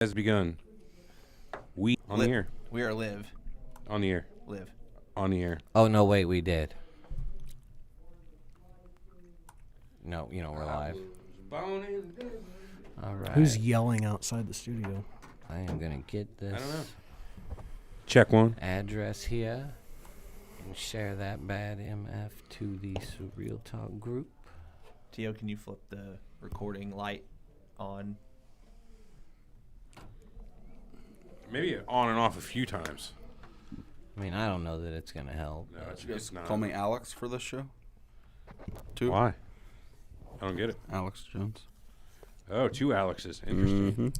Has begun. We on the air. We are live. On the air. Live. On the air. Oh, no, wait, we did. No, we're live. All right. Who's yelling outside the studio? I am going to get this I don't know. Check one. address here and share that bad MF to the Surreal Talk group. Tio, can you flip the recording light on? Maybe on and off a few times. I mean, I don't know that it's going to help. No, You guys it's not. call me Alex for this show? Two? Why? I don't get it. Alex Jones. Oh, two Alexes. Interesting.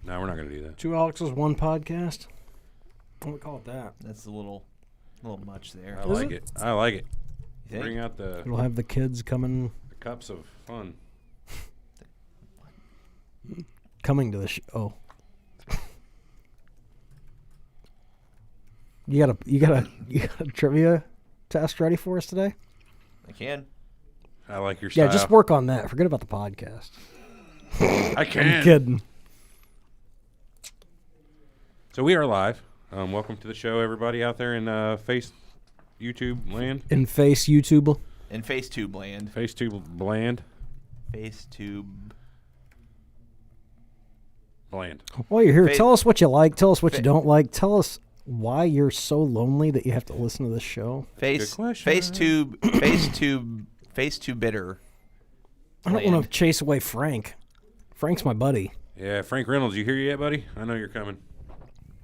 No, we're not going to do that. Two Alexes, one podcast? What do we call it that? That's a little much there. I like it. I like it. You think? Bring out the It'll have the kids coming cups of fun. to the show. Oh. You got a trivia test ready for us today? I can. I like your style. Yeah, just work on that. Forget about the podcast. I can. I'm kidding. So we are live. Welcome to the show, everybody out there in YouTube land. In face YouTube. In FaceTube land. FaceTube bland. FaceTube. Bland. While you're here, tell us what you like. Tell us what you don't like. Tell us why you're so lonely that you have to listen to this show. Good question. FaceTube bitter. I don't want to chase away Frank. Frank's my buddy. Yeah, Frank Reynolds, you hear yet, buddy? I know you're coming.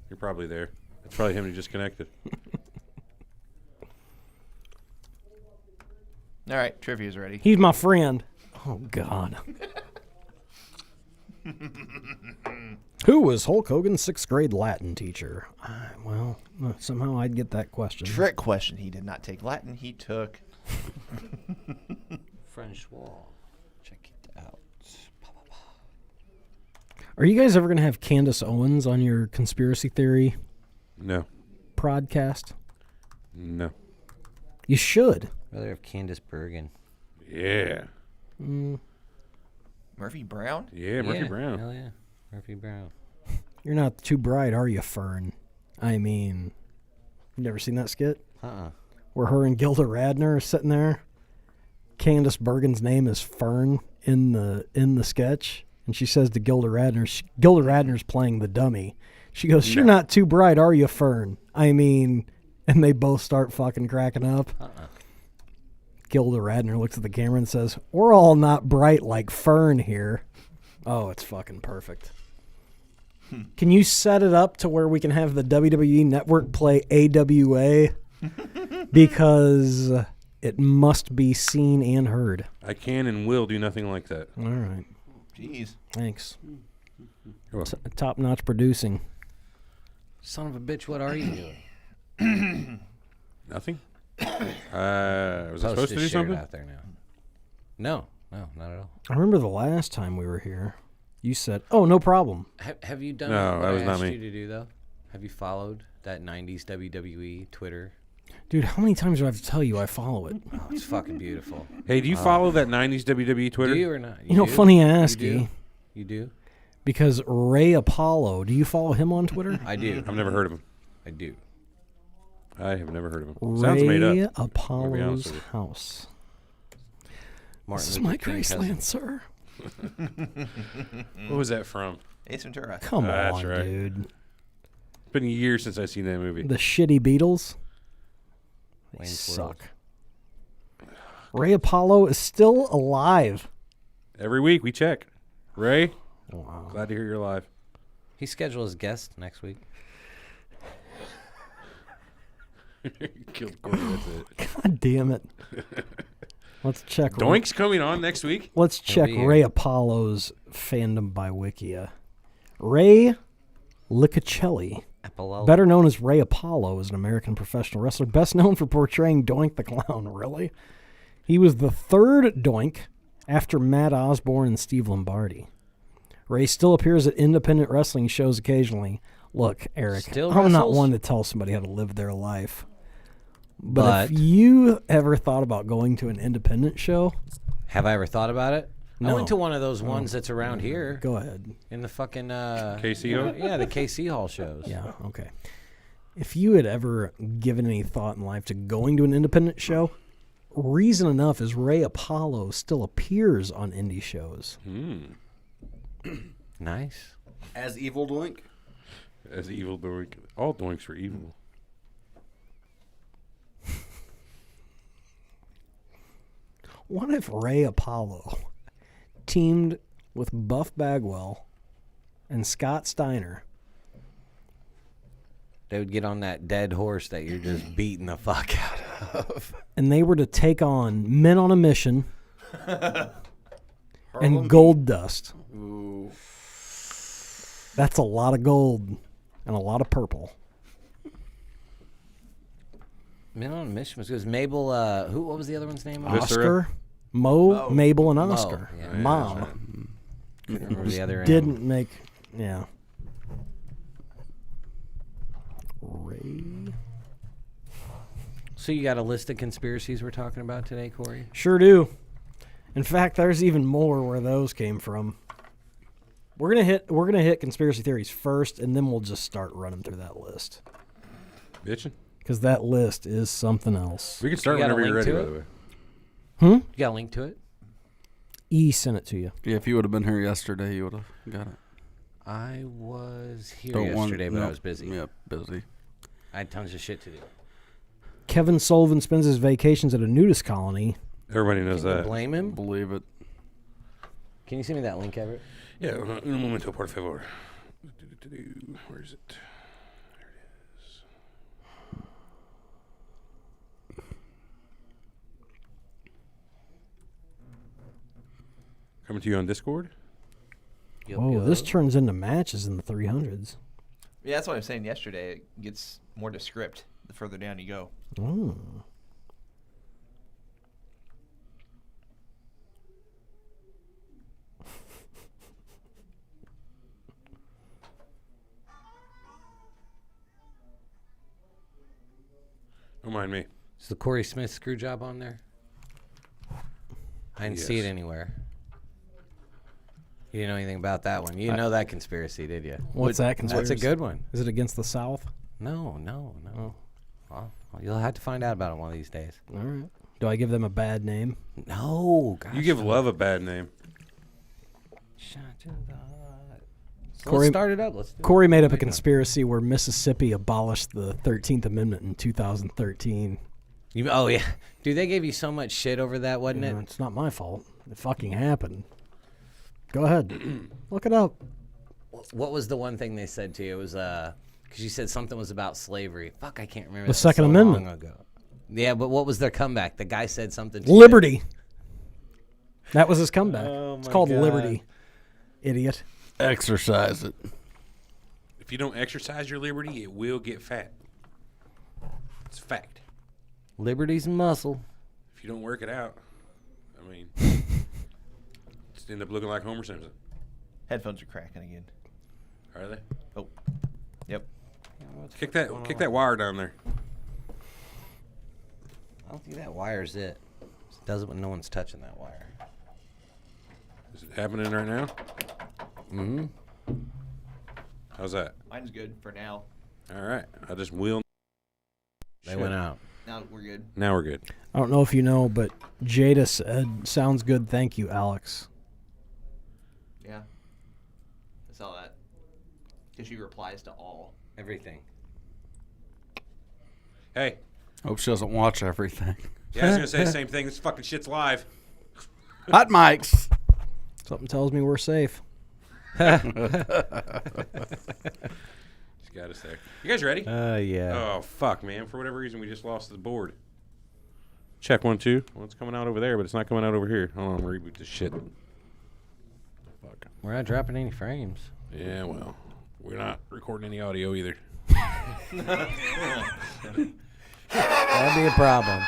You're probably there. That's probably him who just connected. All right, trivia's ready. He's my friend. Oh, God. Who was Hulk Hogan's 6th grade Latin teacher? Somehow I'd get that question. Trick question. He did not take Latin. He took Francois. Check it out. Are you guys ever going to have Candace Owens on your conspiracy theory No. podcast? No. You should. Rather have Candace Bergen. Yeah. Murphy Brown. Yeah, Murphy Brown. Hell yeah. Murphy Brown. You're not too bright, are you, Fern? I mean, you never seen that skit? Where her and Gilda Radner are sitting there. Candace Bergen's name is Fern in the sketch. And she says to Gilda Radner's playing the dummy. She goes, "You're not too bright, are you, Fern? I mean," and they both start fucking cracking up. Gilda Radner looks at the camera and says, "We're all not bright like Fern here." Oh, it's fucking perfect. Can you set it up to where we can have the WWE Network play AWA? Because it must be seen and heard. I can and will do nothing like that. All right. Jeez. Thanks. You're welcome. Top-notch producing. Son of a bitch, what are you doing? Nothing? Was I supposed to do something? Out there now. No, not at all. I remember the last time we were here, you said, "Oh, no problem." Have you done No, what that was I not asked me. you to do, though? Have you followed that 90s WWE Twitter? Dude, how many times do I have to tell you I follow it? Oh, it's fucking beautiful. Hey, do you follow that 90s WWE Twitter? Do you or not? You know, do? funny you ask, You do? because Ray Apollo, do you follow him on Twitter? I do. I've never heard of him. I do. I have never heard of him. Sounds made Ray up. I'll be honest Apollo's with you. house. Martin This is Luther my King Graceland, cousin. sir. What was that from? Ace Ventura. Come That's on, right. dude. It's been years since I've seen that movie. The shitty Beatles. They Wayne's World. suck. Ray Apollo is still alive. Every week we check. Ray, Wow. glad to hear you're alive. He's scheduled as guest next week. Killed Corey, that's it. God damn it. Let's check. Doink's coming on next week? Let's check be here. Ray Apollo's fandom by Wikia. Ray Liccicelli, Apollo. better known as Ray Apollo, is an American professional wrestler, best known for portraying Doink the Clown. Really? He was the third Doink after Matt Osborne and Steve Lombardi. Ray still appears at independent wrestling shows occasionally. Look, Eric, Still I'm not wrestles? one to tell somebody how to live their life. But But if you ever thought about going to an independent show, have I ever thought about it? I went to one of those ones that's around here. Go ahead. In the fucking KC Hall? Yeah, the KC Hall shows. Yeah, okay. If you had ever given any thought in life to going to an independent show, reason enough is Ray Apollo still appears on indie shows. Nice. As Evil Doink? As evil doink. All doinks are evil. What if Ray Apollo teamed with Buff Bagwell and Scott Steiner? They would get on that dead horse that you're just beating the fuck out of. And they were to take on Men on a Mission and Gold Dust. Ooh. That's a lot of gold and a lot of purple. Men on a Mission was good. Mabel, what was the other one's name? Oscar, Mo, Mabel, and Oscar. Yeah. Mom. Couldn't remember the other Didn't make, yeah. Ray. So you got a list of conspiracies we're talking about today, Corey? Sure do. In fact, there's even more where those came from. We're gonna hit conspiracy theories first, and then we'll just start running through that list. Bitchin'? Because that list is something else. We can start You got a whenever you're link ready, to by it? the way. You got a link to it? E sent it to you. Yeah, if you would have been here yesterday, you would have got it. I was here yesterday, but I was busy. Yeah, busy. I had tons of shit to do. Kevin Sullivan spends his vacations at a nudist colony. Everybody knows Can you that. blame him? Believe it. Can you send me that link, Everett? Yeah, un momento, por favor. Where is it? There it is. Coming to you on Discord? Whoa, this turns into matches in the 300s. Yeah, that's what I was saying yesterday. It gets more descript the further down you go. Oh. Don't mind me. Is the Corey Smith screw job on there? I didn't see it Yes. anywhere. You didn't know anything about that one. You didn't know that conspiracy, did you? What's that conspiracy? That's a good one. Is it against the South? No. Well, you'll have to find out about it one of these days. All right. Do I give them a bad name? No, gosh. You give love a bad name. Shot to the heart. So Corey- let's start it up. Let's do Corey it. made up a Right now. conspiracy where Mississippi abolished the 13th Amendment in 2013. Oh, yeah. Dude, they gave you so much shit over that, wasn't You know, it? it's not my fault. It fucking happened. Go ahead. Look it up. What was the one thing they said to you? It was, because you said something was about slavery. Fuck, I can't remember. The That was Second so Amendment. long ago. Yeah, but what was their comeback? The guy said something to you. Liberty. That was his comeback. Oh It's my called God. Liberty. Idiot. Exercise it. If you don't exercise your liberty, it will get fat. It's a fact. Liberty's muscle. If you don't work it out, I mean, just end up looking like Homer Simpson. Headphones are cracking again. Are they? Oh, yep. Kick that wire down there. I don't think that wire's it. It does it when no one's touching that wire. Is it happening right now? Mm-hmm. How's that? Mine's good for now. All right. I just wheeled. They went out. Now we're good. Now we're good. I don't know if you know, but Jada said, sounds good, thank you, Alex. Yeah. I saw that. Because she replies to all. Everything. Hey. Hope she doesn't watch everything. Yeah, I was gonna say the same thing. This fucking shit's live. Hot mics. Something tells me we're safe. Just got us there. You guys ready? Yeah. Oh fuck, man! For whatever reason, we just lost the board. Check 1 2. Well, it's coming out over there, but it's not coming out over here. Hold on, reboot this shit. Fuck. We're not dropping any frames. Yeah, well, we're not recording any audio either. That'd be a problem.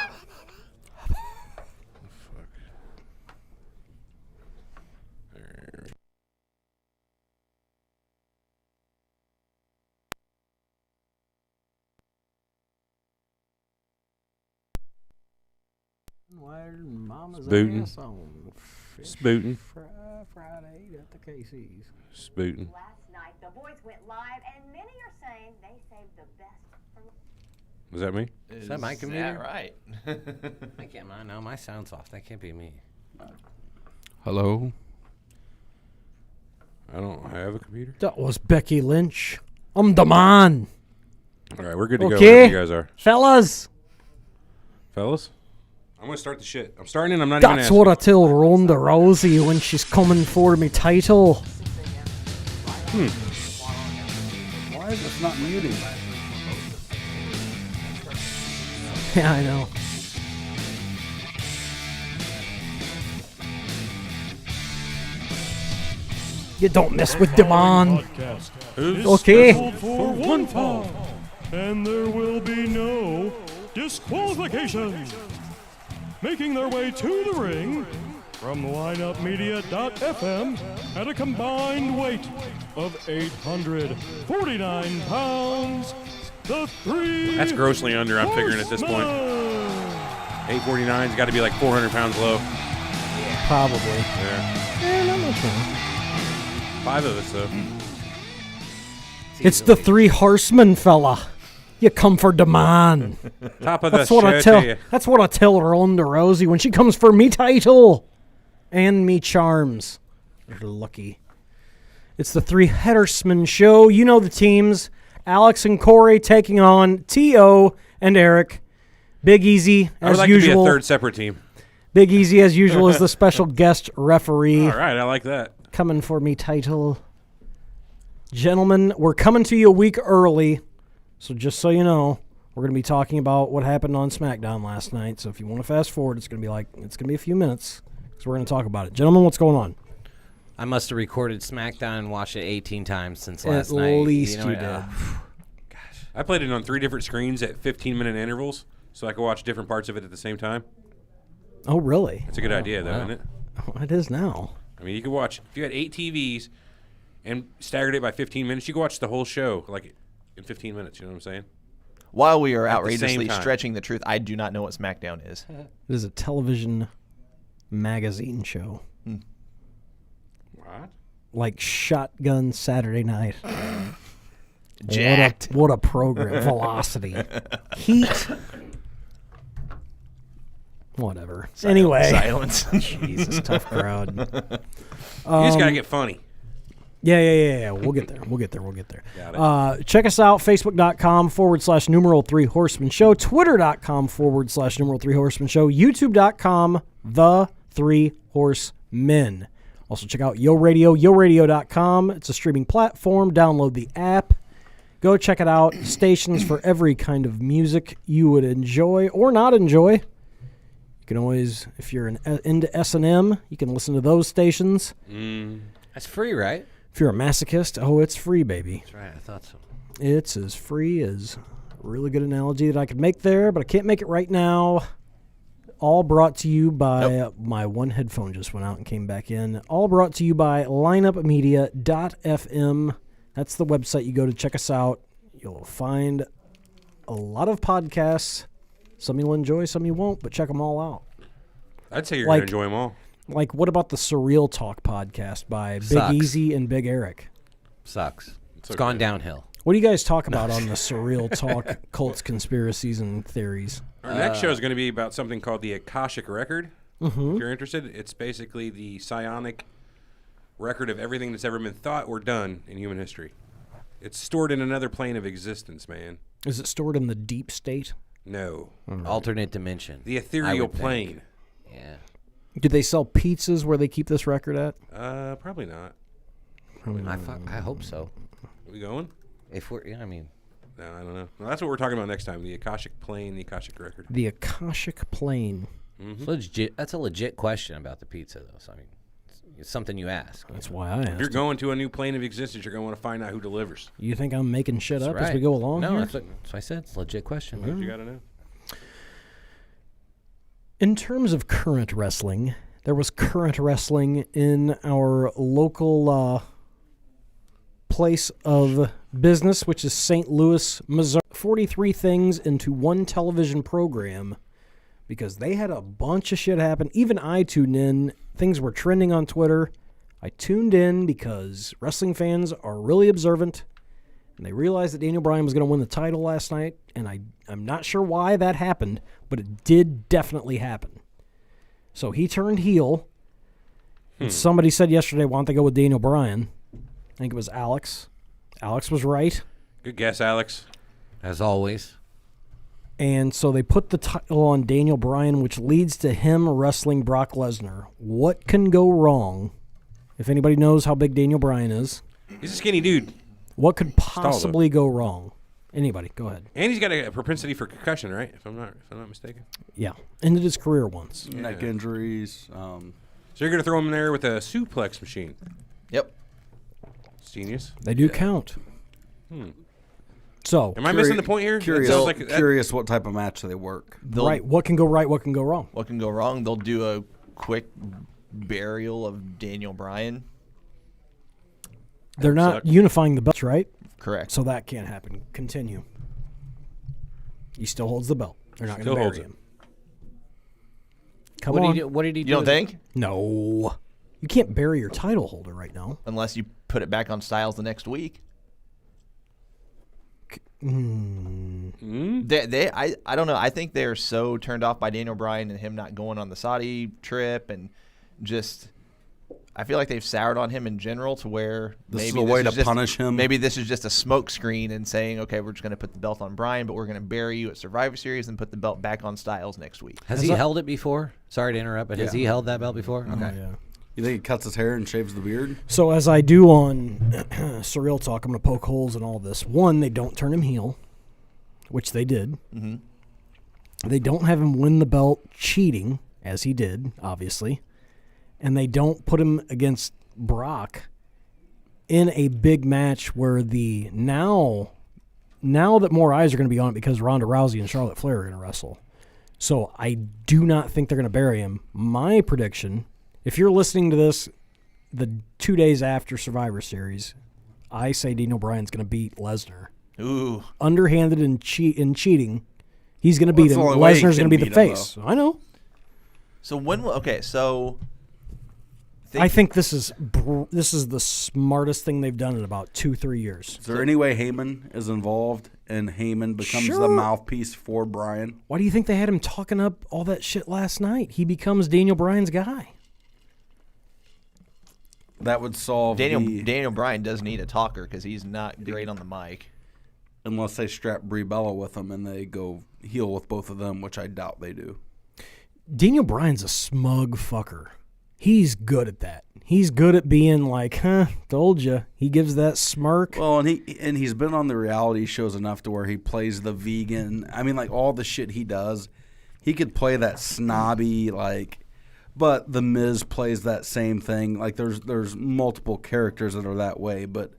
Mama's Booting. ass on Spootin'. Friday at the Casey's. Spootin'. Last night, the boys went live, and many are saying they saved the best for Was that me? Is that my Is computer? that right? I can't. No, my sound's off. That can't be me. Hello. I don't have a computer. That was Becky Lynch. I'm the man. All right, we're good to go. Okay. Wherever you guys are. Fellas, Fellas? I'm going to start the shit. I'm starting and I'm not even that's asking. what I tell Ronda Rousey when she's coming for me title. Why is this not muting? Yeah, I know. You don't mess with the man. Okay. For one fall, and there will be no disqualifications. Making their way to the ring from lineupmedia.fm at a combined weight of 849 pounds, the three. That's grossly under, I'm figuring at this point. 849's got to be like 400 pounds low. Probably. Yeah. Yeah, not much wrong. 5 of us, though. It's the Three Horsemen, fella. You come for the man. Top of the That's what I show tell. to you. That's what I tell Ronda Rousey when she comes for me title and me charms. You're lucky. It's the Three Horsemen Show. You know the teams: Alex and Corey taking on T.O. and Eric. Big Easy I would as like usual. to be a third separate team. Big Easy as usual is the special guest referee. All right, I like that. Coming for me title. Gentlemen, we're coming to you a week early. So just so you know, we're going to be talking about what happened on SmackDown last night. So if you want to fast forward, it's going to be a few minutes because we're going to talk about it. Gentlemen, what's going on? I must have recorded SmackDown and watched it 18 times since last night. At least know you what, did. I played it on 3 different screens at 15-minute intervals, so I could watch different parts of it at the same time. Oh, really? That's a good idea, though, isn't it? Oh, it is now. I mean, you could watch, if you had 8 TVs and staggered it by 15 minutes, you could watch the whole show, like, in 15 minutes, you know what I'm saying? While we are At the same outrageously time. stretching the truth, I do not know what SmackDown is. It is a television magazine show. What? Like Shotgun Saturday Night. Jacked. What a program. Velocity. Heat. Whatever. Anyway. Silence. Jesus, tough crowd. You just got to get funny. Yeah. We'll get there. We'll get there. Got it. Check us out, facebook.com/3 Horsemen Show, twitter.com/3 Horsemen Show, youtube.com, The 3 Horsemen. Also check out Yo Radio, yoradio.com. It's a streaming platform. Download the app. Go check it out. Stations for every kind of music you would enjoy or not enjoy. You can always, if you're into S&M, you can listen to those stations. That's free, right? If you're a masochist, it's free, baby. That's right. I thought so. It's as free as a really good analogy that I could make there, but I can't make it right now. All brought to you by my one headphone just went out and came back in. All brought to you by lineupmedia.fm. That's the website you go to check us out. You'll find a lot of podcasts. Some you'll enjoy, some you won't, but check them all out. I'd say you're Like- going to enjoy them all. Like, what about the Surreal Talk podcast by Sucks. Big Easy and Big Eric? Sucks. It's okay. gone downhill. What do you guys talk about on the Surreal Talk cults, conspiracies, and theories? Our next show is going to be about something called the Akashic Record. If you're interested, it's basically the psionic record of everything that's ever been thought or done in human history. It's stored in another plane of existence, man. Is it stored in the deep state? No. Alternate dimension. The I ethereal would think. plane. Yeah. Do they sell pizzas where they keep this record at? Probably not. I hope so. Are we going? If we're, I mean, No, I don't know. No, that's what we're talking about next time. The Akashic plane, the Akashic Record. The Akashic Plane. it's legit. That's a legit question about the pizza, though. So I mean, it's something you ask. That's why I If you're asked. going to a new plane of existence, you're going to want to find out who delivers. You think I'm making shit up That's as we right. go along No, here? that's what I said. It's a legit question. You got to know. In terms of current wrestling, there was current wrestling in our local place of business, which is St. Louis, Missouri. 43 things into one television program because they had a bunch of shit happen. Even I tuned in. Things were trending on Twitter. I tuned in because wrestling fans are really observant, and they realized that Daniel Bryan was going to win the title last night, and I'm not sure why that happened, but it did definitely happen. So he turned heel. And somebody said yesterday, why don't they go with Daniel Bryan? I think it was Alex. Alex was right. Good guess, Alex. As always. And so they put the title on Daniel Bryan, which leads to him wrestling Brock Lesnar. What can go wrong? If anybody knows how big Daniel Bryan is. He's a skinny dude. What could possibly go wrong? Anybody, go ahead. And he's got a propensity for concussion, right? If I'm not mistaken. Yeah, ended his career once. Neck injuries. So you're going to throw him in there with a suplex machine. Yep. It's genius. They do count. So, Am I missing the point here? Curious what type of match they work. right, what can go right, what can go wrong? What can go wrong? They'll do a quick burial of Daniel Bryan. They're not unifying the belts, right? Correct. So that can't happen. Continue. He still holds the belt. They're not going Still to holds bury it. him. Come What on. did he do? What did he do? You don't think? No. You can't bury your title holder right now. Unless you put it back on Styles the next week. I don't know. I think they're so turned off by Daniel Bryan and him not going on the Saudi trip, and just I feel like they've soured on him in general to where This maybe is a way to punish him. Maybe this is just a smoke screen and saying, okay, we're just going to put the belt on Bryan, but we're going to bury you at Survivor Series and put the belt back on Styles next week. Has he held it before? Sorry to interrupt, but has he held that belt before? Okay. Yeah. You think he cuts his hair and shaves the beard? So as I do on Surreal Talk, I'm going to poke holes in all this. One, they don't turn him heel, which they did. Mm-hmm. They don't have him win the belt cheating, as he did, obviously. And they don't put him against Brock in a big match where the now that more eyes are going to be on it because Ronda Rousey and Charlotte Flair are going to wrestle. So I do not think they're going to bury him. My prediction, if you're listening to this the 2 days after Survivor Series, I say Daniel Bryan's going to beat Lesnar. Ooh. Underhanded and cheating. He's going to beat him. the only way he Lesnar's going can to be the beat him, face. I know. So when? Okay, so I think this is the smartest thing they've done in about 2-3 years. Is there any way Heyman is involved and Heyman becomes the Sure. mouthpiece for Bryan? Why do you think they had him talking up all that shit last night? He becomes Daniel Bryan's guy. That would solve Daniel Bryan does need a talker because he's not great on the mic. unless they strap Brie Bella with them and they go heel with both of them, which I doubt they do. Daniel Bryan's a smug fucker. He's good at that. He's good at being like, told you. He gives that smirk. Well, and he's been on the reality shows enough to where he plays the vegan. I mean, like all the shit he does, he could play that snobby like. But The Miz plays that same thing. Like there's multiple characters that are that way, but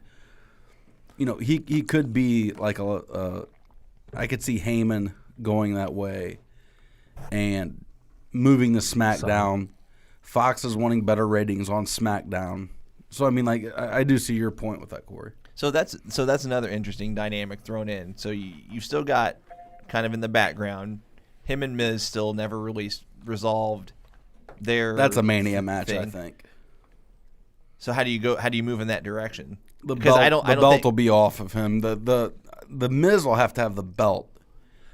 you know he could be like I could see Heyman going that way and moving the SmackDown. Fox is wanting better ratings on SmackDown. So, I mean, like, I do see your point with that, Corey. So that's another interesting dynamic thrown in. So you've still got kind of in the background, him and Miz still never resolved their That's a Mania match, thing. I think. So how do you move in that direction? The Because belt, belt will be off of him. The Miz will have to have the belt.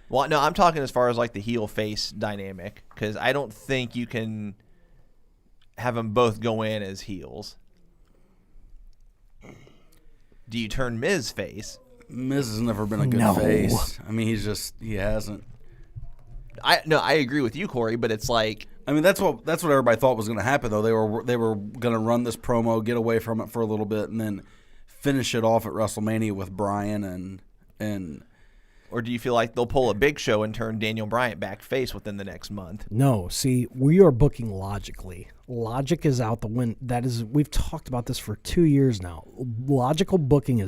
Well, no, I'm talking as far as like the heel face dynamic, because I don't think you can have them both go in as heels. Do you turn Miz face? Miz has never been a good face. I mean, he hasn't. I agree with you, Corey, but it's like, I mean, that's what everybody thought was going to happen, though. They were going to run this promo, get away from it for a little bit, and then finish it off at WrestleMania with Bryan and. Or do you feel like they'll pull a Big Show and turn Daniel Bryan back face within the next month? No, see, we are booking logically. Logic is out the window. We've talked about this for 2 years now. Logical booking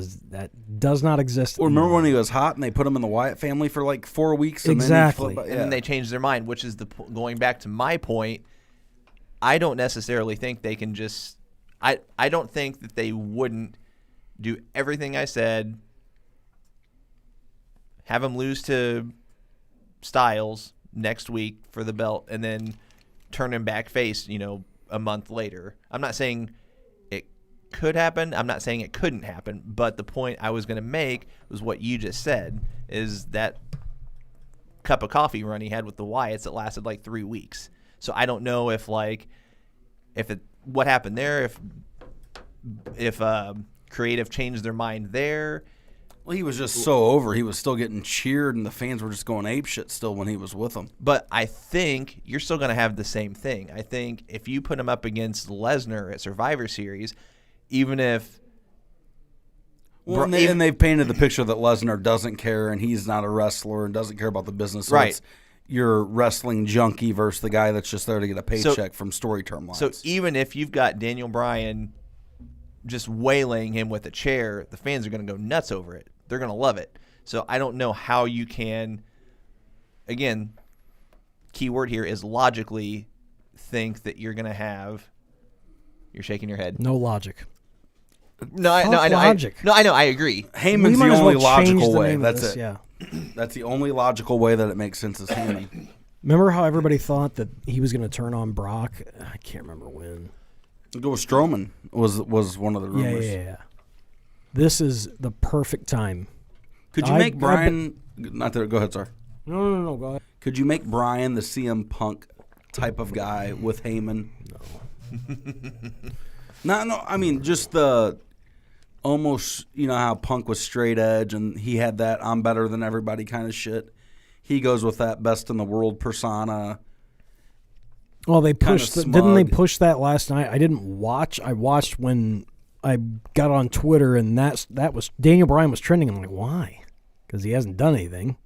does not exist. Or remember when he was hot and they put him in the Wyatt family for like 4 weeks? And Exactly. Then And then they changed their mind, which is going back to my point. I don't necessarily think they can just. I don't think that they wouldn't do everything I said. Have him lose to Styles, next week for the belt and then turn him back face, a month later. I'm not saying it could happen. I'm not saying it couldn't happen. But the point I was going to make was what you just said, is that cup of coffee run he had with the Wyatts that lasted like 3 weeks. So I don't know if what happened there, if creative changed their mind there. Well, he was just so over. He was still getting cheered, and the fans were just going apeshit still when he was with them. But I think you're still going to have the same thing. I think if you put him up against Lesnar at Survivor Series, even if... Well, and they've painted the picture that Lesnar doesn't care, and he's not a wrestler and doesn't care about the business. So right. It's your wrestling junkie versus the guy that's just there to get a paycheck from story term lines. So even if you've got Daniel Bryan just waylaying him with a chair, the fans are going to go nuts over it. They're going to love it. So I don't know how you can, again, key word here is logically think that you're going to have, you're shaking your head. No logic. No, I know. I agree. Heyman's the only logical way. That's That's it. Yeah. That's the only logical way that it makes sense is Heyman. Remember how everybody thought that he was going to turn on Brock? I can't remember when. Go with Strowman was one of the rumors. Yeah. This is the perfect time. Could you make Bryan? Not there. Go ahead, sir. No. Go ahead. Could you make Bryan the CM Punk type of guy with Heyman? No. No. I mean, just the almost. How Punk was straight edge, and he had that "I'm better than everybody" kind of shit. He goes with that best in the world persona. Well, they pushed. Didn't they push that last night? I didn't watch. I watched when I got on Twitter, and that was Daniel Bryan was trending. I'm like, why? Because he hasn't done anything.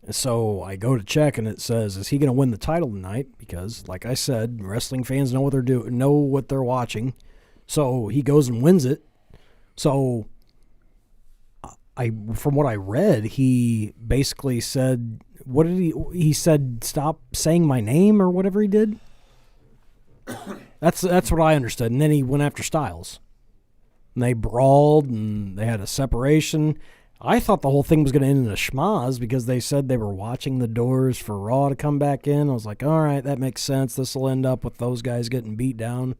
So I go to check, and it says, "Is he going to win the title tonight?" Because, like I said, wrestling fans know what they're doing, know what they're watching. So he goes and wins it. So from what I read, he basically said, "What did he?" He said, "Stop saying my name," or whatever he did. That's what I understood. And then he went after Styles. And they brawled, and they had a separation. I thought the whole thing was going to end in a schmaz because they said they were watching the doors for Raw to come back in. I was like, all right, that makes sense. This will end up with those guys getting beat down.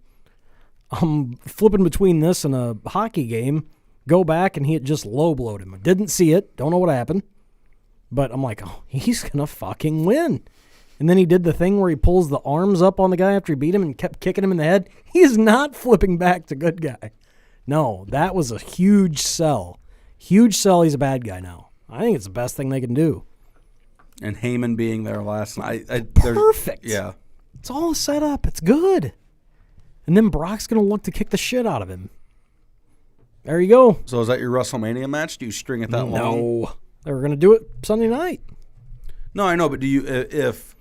I'm flipping between this and a hockey game. Go back, and he had just low-blowed him. I didn't see it. Don't know what happened. But I'm like, oh, he's going to fucking win. And then he did the thing where he pulls the arms up on the guy after he beat him and kept kicking him in the head. He is not flipping back to good guy. No, that was a huge sell. Huge sell. He's a bad guy now. I think it's the best thing they can do. And Heyman being there last night. Perfect. Yeah. It's all set up. It's good. And then Brock's going to look to kick the shit out of him. There you go. So is that your WrestleMania match? Do you string it that long? No. They were going to do it Sunday night. No, I know, but do you if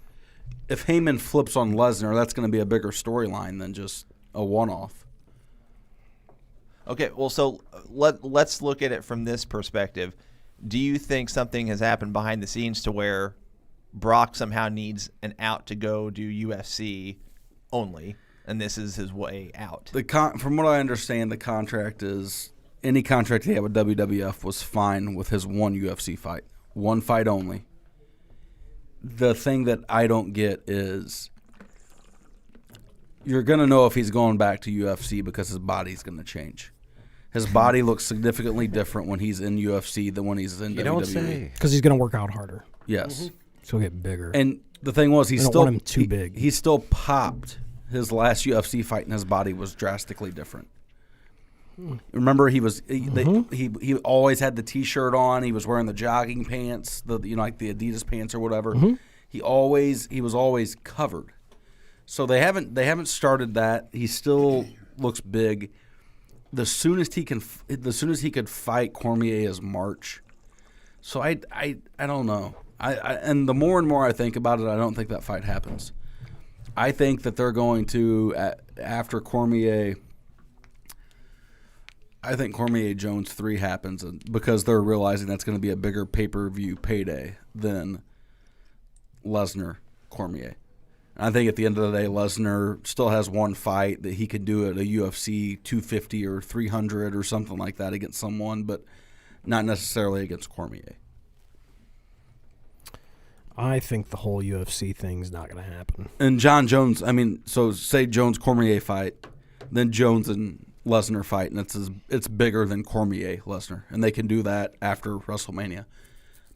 Heyman flips on Lesnar, that's going to be a bigger storyline than just a one-off. Okay, well, so let's look at it from this perspective. Do you think something has happened behind the scenes to where Brock somehow needs an out to go do UFC only, and this is his way out? From what I understand, the contract is any contract he had with WWF was fine with his one UFC fight. One fight only. The thing that I don't get is you're going to know if he's going back to UFC because his body's going to change. His body looks significantly different when he's in UFC than when he's in WWE. Don't say. Because he's going to work out harder. Yes. Mm-hmm. He'll get bigger. And the thing was, I don't want him too big. He still popped his last UFC fight, and his body was drastically different. Remember, he always had the T-shirt on. He was wearing the jogging pants, like the Adidas pants or whatever. Mm-hmm. He was always covered. So they haven't started that. He still looks big. The soonest he could fight Cormier is March. So I don't know. And the more and more I think about it, I don't think that fight happens. I think that they're going to after Cormier. I think Cormier Jones 3 happens because they're realizing that's going to be a bigger pay-per-view payday than Lesnar Cormier. And I think at the end of the day, Lesnar still has one fight that he could do at a UFC 250 or 300 or something like that against someone, but not necessarily against Cormier. I think the whole UFC thing's not going to happen. And John Jones, I mean, so say Jones-Cormier fight, then Jones and Lesnar fight, and it's bigger than Cormier-Lesnar, and they can do that after WrestleMania.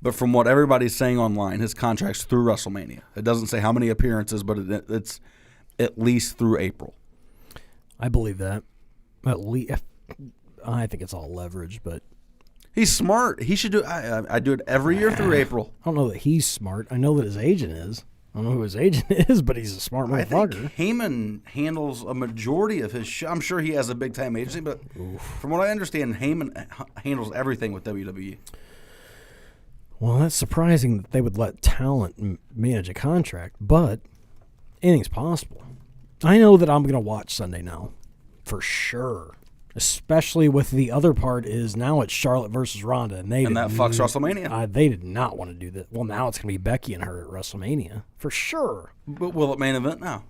But from what everybody's saying online, his contract's through WrestleMania. It doesn't say how many appearances, but it's at least through April. I believe that. At least, I think it's all leverage, but he's smart. He should do. I do it every year through April. I don't know that he's smart. I know that his agent is. I don't know who his agent is, but he's a smart motherfucker. I think Heyman handles a majority of his shit. I'm sure he has a big-time agency, but from what I understand, Heyman handles everything with WWE. Well, that's surprising that they would let talent manage a contract, but anything's possible. I know that I'm going to watch Sunday now, for sure. Especially with the other part is now it's Charlotte versus Ronda, and that fucks WrestleMania. They did not want to do that. Well, now it's going to be Becky and her at WrestleMania for sure. But will it main event now?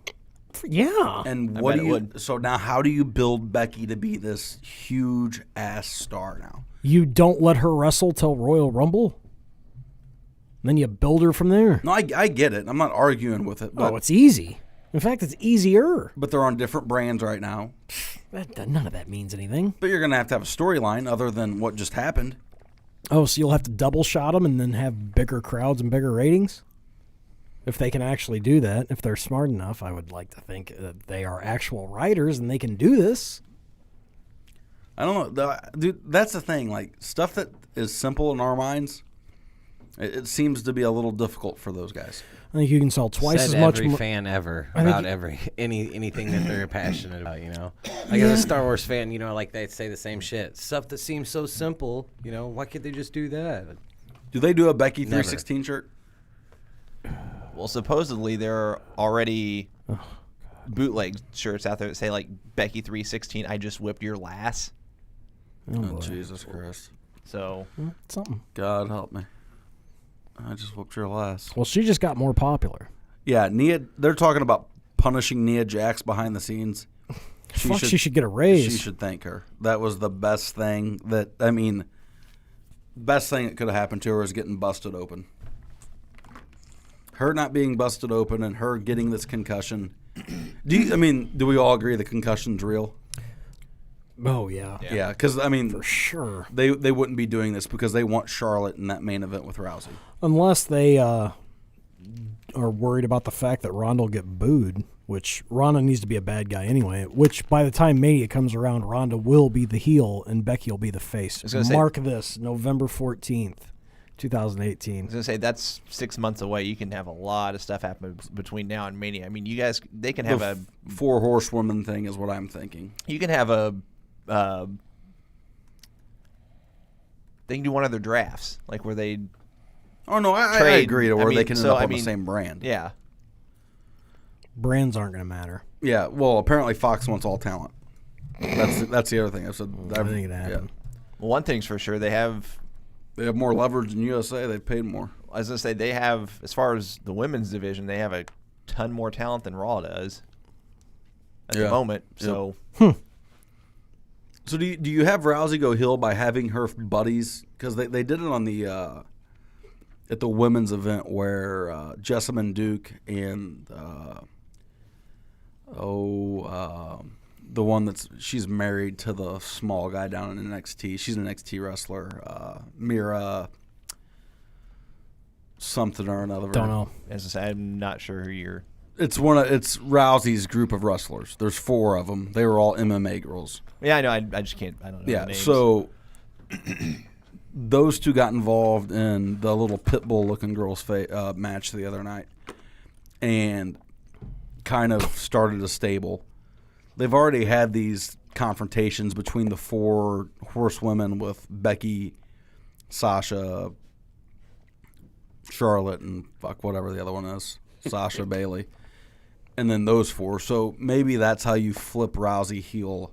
Yeah. And what do you? So now, how do you build Becky to be this huge ass star now? You don't let her wrestle till Royal Rumble. Then you build her from there. No, I get it. I'm not arguing with it. But, it's easy. In fact, it's easier. But they're on different brands right now. None of that means anything. But you're going to have a storyline other than what just happened. Oh, so you'll have to double shot them and then have bigger crowds and bigger ratings? If they can actually do that, if they're smart enough, I would like to think that they are actual writers and they can do this. I don't know. Dude, that's the thing. Like, stuff that is simple in our minds, it seems to be a little difficult for those guys. I think you can sell twice as much. Every fan ever about anything that they're passionate about, you know. Like as a Star Wars fan, you know, like they say the same shit. Stuff that seems so simple, you know. Why can't they just do that? Do they do a Becky 316 shirt? Well, supposedly there are already bootleg shirts out there that say like Becky 316. I just whipped your lass. Oh Jesus Christ! So something. God help me. I just whooped your lass. Well, she just got more popular. Yeah, they're talking about punishing Nia Jax behind the scenes. She should get a raise. She should thank her. That was the best thing best thing that could have happened to her is getting busted open. Her not being busted open and her getting this concussion. Do we all agree the concussion's real? Oh, yeah. Yeah, because, for sure. They wouldn't be doing this because they want Charlotte in that main event with Rousey. Unless they are worried about the fact that Ronda will get booed, which Ronda needs to be a bad guy anyway, which by the time Mania comes around, Ronda will be the heel and Becky will be the face. Mark this, November 14th, 2018. I was going to say, that's 6 months away. You can have a lot of stuff happen between now and Mania. I mean, you guys, they can have a... Four horsewoman thing is what I'm thinking. You can have they can do one of their drafts, like where they... Oh, no, I agree to where they can end up on the same brand. Yeah. Brands aren't going to matter. Yeah, well, apparently Fox wants all talent. That's the other thing. I think it happened. Yeah. Well, one thing's for sure, they have more leverage than USA. They've paid more. I was going to say, they have, as far as the women's division, they have a ton more talent than Raw does at the moment. So... So do you have Rousey go heel by having her buddies? Because they did it on the at the women's event where Jessamine Duke and the one she's married to the small guy down in NXT. She's an NXT wrestler, Mira something or another. Don't know. As I say, I'm not sure who you're... It's Rousey's group of wrestlers. There's 4 of them. They were all MMA girls. Yeah, I know. I just can't. I don't know. Yeah, the names. so those two got involved in the little pit bull looking girls match the other night, and kind of started a stable. They've already had these confrontations between the 4 horsewomen with Becky, Sasha, Charlotte, and whatever the other one is, Sasha Bailey. And then those 4. So maybe that's how you flip Rousey heel,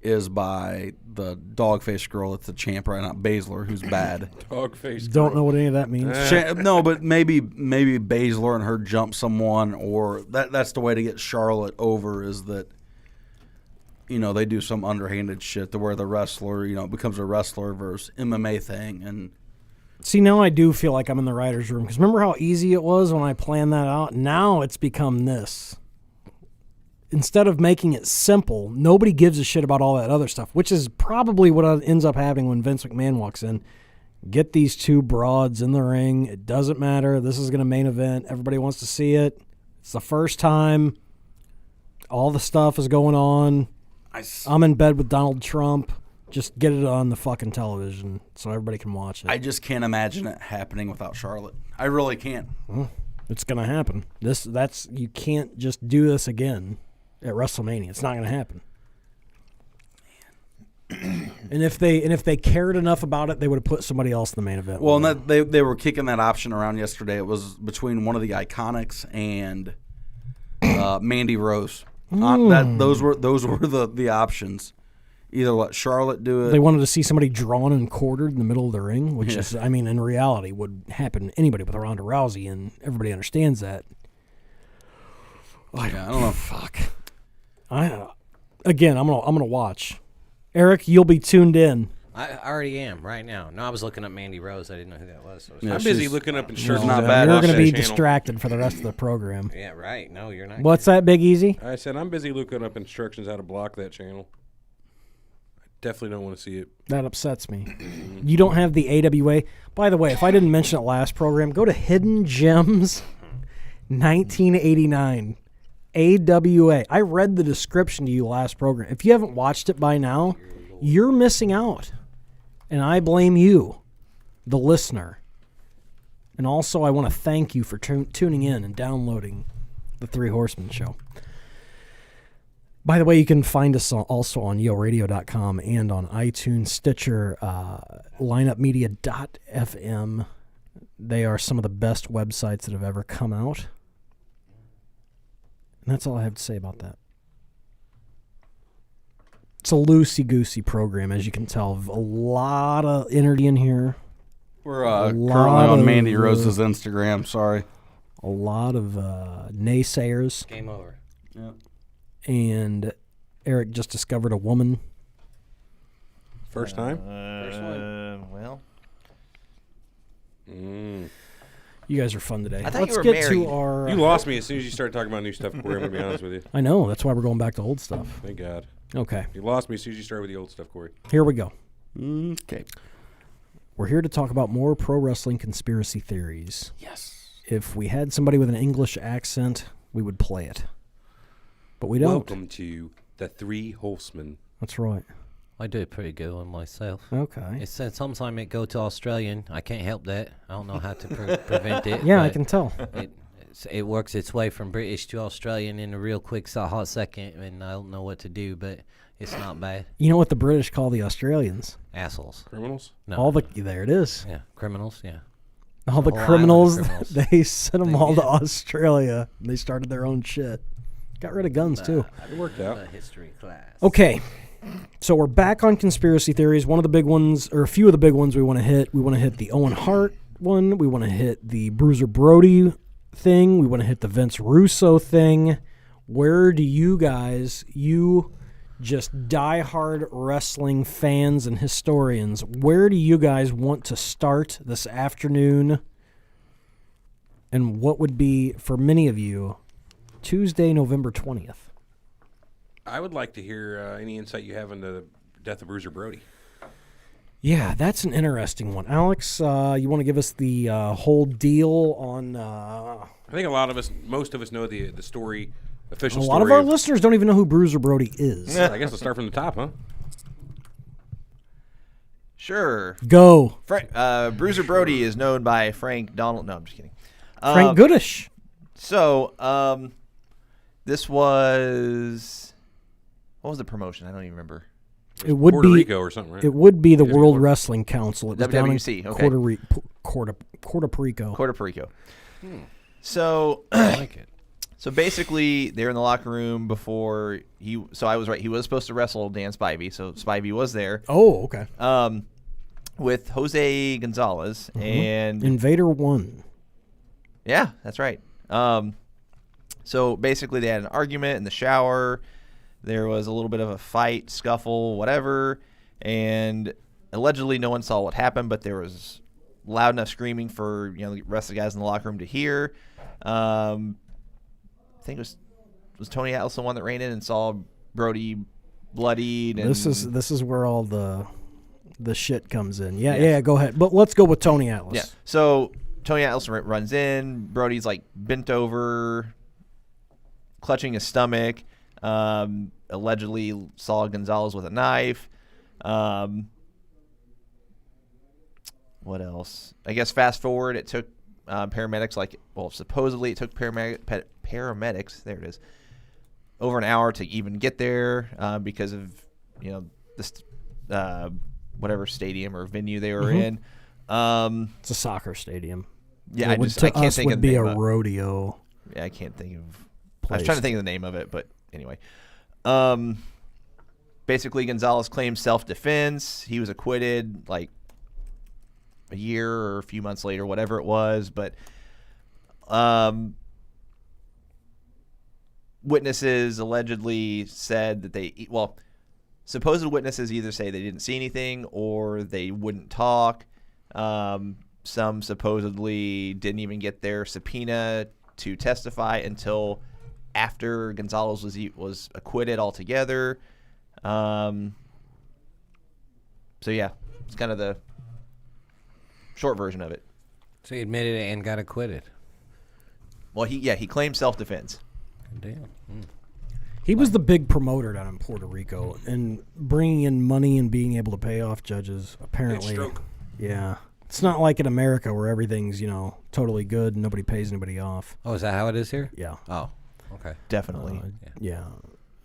is by the dog-faced girl that's the champ right now, Baszler, who's bad. Dog-faced. Don't know what any of that means. No, but maybe Baszler and her jump someone, or that's the way to get Charlotte over, is that, they do some underhanded shit to where the wrestler, becomes a wrestler versus MMA thing, and See, now I do feel like I'm in the writer's room. Because remember how easy it was when I planned that out? Now it's become this. Instead of making it simple, nobody gives a shit about all that other stuff, which is probably what ends up happening when Vince McMahon walks in. Get these two broads in the ring. It doesn't matter. This is going to main event. Everybody wants to see it. It's the first time. All the stuff is going on. I'm in bed with Donald Trump. Just get it on the fucking television so everybody can watch it. I just can't imagine it happening without Charlotte. I really can't. It's going to happen. You can't just do this again at WrestleMania. It's not going to happen. And if they cared enough about it, they would have put somebody else in the main event. Well, and they were kicking that option around yesterday. It was between one of the Iconics and Mandy Rose. Those were the options. Either let Charlotte do it. They wanted to see somebody drawn and quartered in the middle of the ring, which is, I mean, in reality would happen to anybody with Ronda Rousey, and everybody understands that. I don't know. Fuck. I'm gonna watch. Eric, you'll be tuned in. I already am right now. No, I was looking up Mandy Rose. I didn't know who that was. So I'm busy looking up instructions. not on bad. the You're going to be channel. distracted for the rest of the program. Yeah, right. No, you're not. What's that, Big Easy? I said I'm busy looking up instructions how to block that channel. I definitely don't want to see it. That upsets me. You don't have the AWA. By the way, if I didn't mention it last program, go to Hidden Gems 1989. AWA. I read the description to you last program. If you haven't watched it by now, you're missing out. And I blame you, the listener. And also, I want to thank you for tuning in and downloading the Three Horsemen Show. By the way, you can find us also on yoradio.com and on iTunes, Stitcher, lineupmedia.fm. They are some of the best websites that have ever come out. And that's all I have to say about that. It's a loosey-goosey program, as you can tell. A lot of energy in here. We're currently on Mandy Rose's Instagram. Sorry. A lot of naysayers. Game over. Yep. And Eric just discovered a woman. First time? First one. Well, You guys are fun today. I thought Let's you were get married. to our... You lost me as soon as you started talking about new stuff, Corey. I'm going to be honest with you. I know. That's why we're going back to old stuff. Thank God. Okay. You lost me as soon as you started with the old stuff, Corey. Here we go. Okay. We're here to talk about more pro wrestling conspiracy theories. Yes. If we had somebody with an English accent, we would play it. But we don't. Welcome to the Three Horsemen. That's right. I do a pretty good one myself. Okay. It said sometimes it go to Australian. I can't help that. I don't know how to prevent it. Yeah, I but can tell. It works its way from British to Australian in a real quick, hot second, and I don't know what to do, but it's not bad. You know what the British call the Australians? Assholes. Criminals? No. There it is. Yeah, criminals, yeah. All the whole criminals, island of criminals. they sent them all to Australia. And they started their own shit. Got rid of guns, too. It worked out. A history class. Okay. So we're back on conspiracy theories. One of the big ones, or a few of the big ones we want to hit. We want to hit the Owen Hart one. We want to hit the Bruiser Brody thing. We want to hit the Vince Russo thing. Where do you guys, you just diehard wrestling fans and historians, where do you guys want to start this afternoon? And what would be, for many of you, Tuesday, November 20th? I would like to hear any insight you have into the death of Bruiser Brody. Yeah, that's an interesting one. Alex, you want to give us the whole deal on... I think most of us know the story, official a story. lot of our listeners don't even know who Bruiser Brody is. I guess we'll start from the top, huh? sure. Go. Bruiser Brody is known by Frank Donald. No, I'm just kidding. Frank Goodish. So, this was... What was the promotion? I don't even remember. It would Puerto be Rico or something, right? It would be the World Wrestling Council. It was WWC, down in okay. Puerto Rico. Puerto Rico. So, I like it. So basically, they're in the locker room before he. So I was right. He was supposed to wrestle Dan Spivey. So Spivey was there. Oh, okay. With Jose Gonzalez and Invader 1. Yeah, that's right. So basically, they had an argument in the shower. There was a little bit of a fight, scuffle, whatever, and allegedly no one saw what happened, but there was loud enough screaming for the rest of the guys in the locker room to hear. I think it was Tony Atlas the one that ran in and saw Brody bloodied. And this is where all the shit comes in. Yeah, go ahead. But let's go with Tony Atlas. Yeah. So Tony Atlas runs in. Brody's like bent over, clutching his stomach. Allegedly saw Gonzalez with a knife. What else? I guess fast forward, it took paramedics supposedly it took paramedics. There it is. Over an hour to even get there because of this whatever stadium or venue they were in. It's a soccer stadium. Yeah, I can't think would of be the a name of rodeo. Yeah, I can't think of. Place. I was trying to think of the name of it, but anyway. Basically, Gonzalez claimed self-defense. He was acquitted like a year or a few months later, whatever it was. But witnesses allegedly said that supposed witnesses either say they didn't see anything or they wouldn't talk. Some supposedly didn't even get their subpoena to testify until after Gonzalez was acquitted altogether. So yeah, it's kind of the short version of it. So he admitted it and got acquitted. Well, he claimed self-defense. Damn. He was the big promoter down in Puerto Rico and bringing in money and being able to pay off judges. Apparently, stroke. Yeah, it's not like in America where everything's totally good and nobody pays anybody off. Oh, is that how it is here? Yeah. Oh, okay. Definitely. Yeah.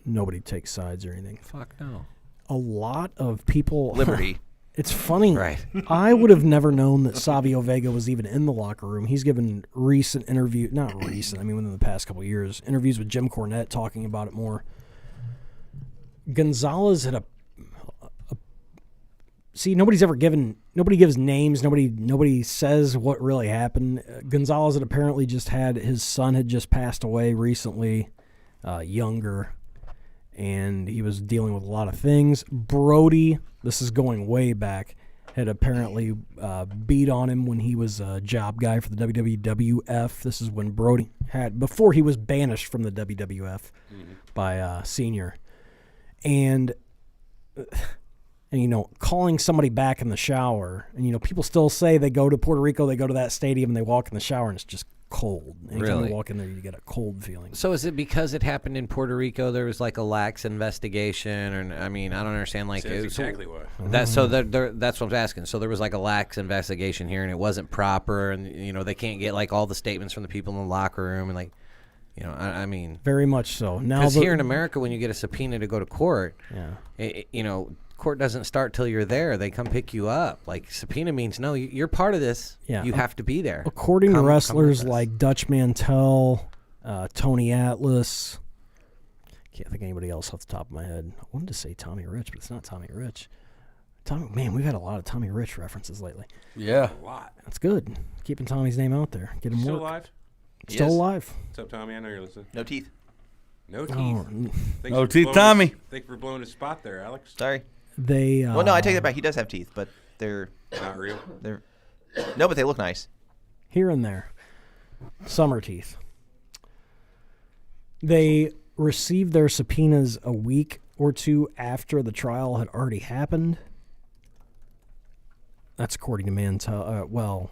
Nobody takes sides or anything. Fuck no. A lot of people. Liberty. It's funny. Right. I would have never known that Savio Vega was even in the locker room. He's given recent not recent, I mean within the past couple of years, interviews with Jim Cornette talking about it more. Gonzalez had nobody gives names, nobody says what really happened. Gonzalez had apparently his son had just passed away recently, younger, and he was dealing with a lot of things. Brody, this is going way back, had apparently beat on him when he was a job guy for the WWF. This is when Brody before he was banished from the WWF by Senior. And calling somebody back in the shower. And, people still say they go to Puerto Rico, they go to that stadium, and they walk in the shower, and it's just cold. Anytime you walk in there, you get a cold feeling. So is it because it happened in Puerto Rico, there was like a lax investigation? Or I don't understand. Like That's exactly what. That's what I'm asking. So there was like a lax investigation here, and it wasn't proper, and they can't get like all the statements from the people in the locker room, and like, I mean, very much so. Now, because here in America, when you get a subpoena to go to court, yeah, court doesn't start till you're there. They come pick you up. Like, subpoena means, no, you're part of this. Yeah. You have to be there. According to wrestlers like Dutch Mantel, Tony Atlas, can't think of anybody else off the top of my head. I wanted to say Tommy Rich, but it's not Tommy Rich. We've had a lot of Tommy Rich references lately. Yeah. A lot. That's good. Keeping Tommy's name out there. Get him Still work. alive? Still alive. What's up, Tommy? I know you're listening. No teeth. No teeth. Oh, No teeth, Tommy. Thank you for blowing his spot there, Alex. Sorry. they. Well, no, I take that back. He does have teeth, but they're Not real. no, but they look nice. Here and there. Summer teeth. They received their subpoenas a week or two after the trial had already happened. That's according to Mantel. Well,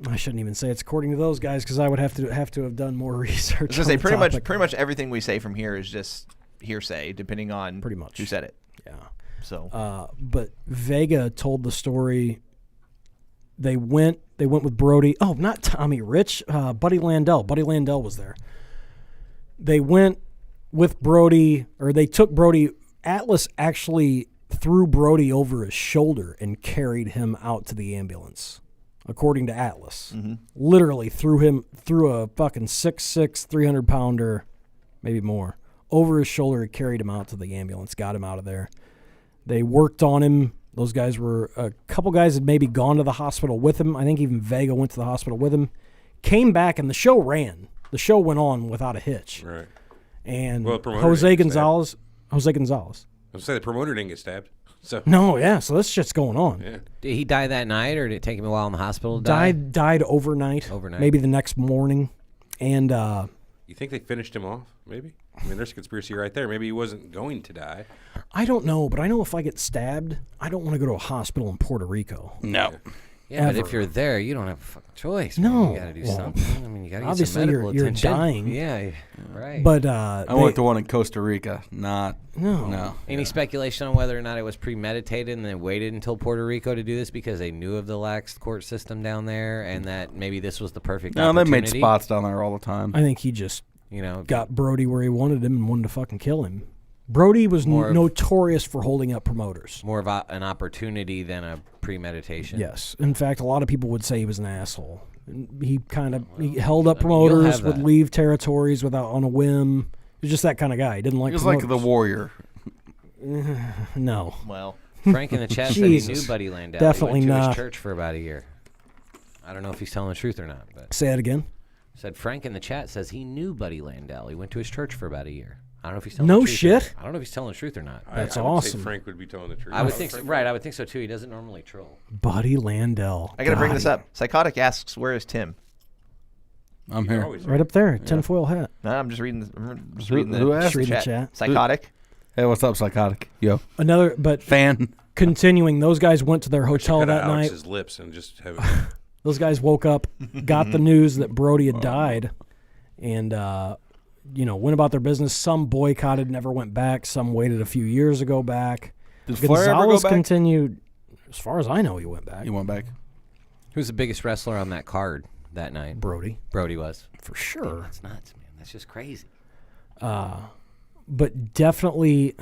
I shouldn't even say it's according to those guys because I would have to have done more research. I was gonna say on the topic. pretty much everything we say from here is just hearsay, depending on Pretty much. who said it. Yeah. So But Vega told the story. They went with Brody. Oh, not Tommy Rich. Buddy Landell. Buddy Landell was there. They went with Brody, or they took Brody. Atlas actually threw Brody over his shoulder and carried him out to the ambulance, according to Atlas. Mm-hmm. Literally threw a fucking 6'6", 300-pounder, maybe more, over his shoulder and carried him out to the ambulance, got him out of there. They worked on him. Those guys a couple guys had maybe gone to the hospital with him. I think even Vega went to the hospital with him. Came back, and the show ran. The show went on without a hitch. Right. And Well, the promoter Jose didn't get Gonzalez. I was say the promoter didn't get stabbed. So No, yeah. So this shit's going on. yeah. Did he die that night, or did it take him a while in the hospital to die? Died overnight. Overnight. Maybe the next morning, and You think they finished him off? Maybe. I mean, there's a conspiracy right there. Maybe he wasn't going to die. I don't know. But I know if I get stabbed, I don't want to go to a hospital in Puerto Rico. No. Yeah, but Ever. if you're there, you don't have a fucking choice. No. Man. You got to do Well, something. I mean, you got to get some obviously medical you're attention. dying. Yeah, right. But I went to one in Costa Rica. No. Any speculation on whether or not it was premeditated and they waited until Puerto Rico to do this because they knew of the lax court system down there and that maybe this was the perfect No, they opportunity? made spots down there all the time. I think he just You know, got Brody where he wanted him and wanted to fucking kill him. Brody was More of- notorious for holding up promoters. more of an opportunity than a premeditation. Yes. In fact, a lot of people would say he was an asshole. And he held up promoters, have would that. leave territories without on a whim. He was just that kind of guy. He didn't like He was promoters. like the warrior. No. Well, Frank in the chat said he knew Jesus. Buddy Landau. Definitely he went to not. his church for about a year. I don't know if he's telling the truth or not, but Say it again. said Frank in the chat says he knew Buddy Landau. He went to his church for about a year. I don't know if he's telling No the truth. shit. I don't know if he's telling the truth or not. That's I would awesome. say Frank would be telling the truth. I would think so, right. I would think so too. He doesn't normally troll. Buddy Landell. I got to bring God, this up. Psychotic asks, "Where is Tim?" I'm You're here. always Right up there. Tinfoil hat. No, I'm just reading. Who asked? Just read the chat. Psychotic. Hey, what's up, Psychotic? Yo. But Fan. continuing, those guys went to their hotel cut that out night. Alex's lips and just have it. Those guys woke up, got the news that Brody had died, and went about their business. Some boycotted, never went back. Some waited a few years ago back. Did Flair ever go Gonzalez back? continued. As far as I know, he went back. He went back. Who's the biggest wrestler on that card that night? Brody, Brody was. for sure. That's nuts, man. That's just crazy. But definitely,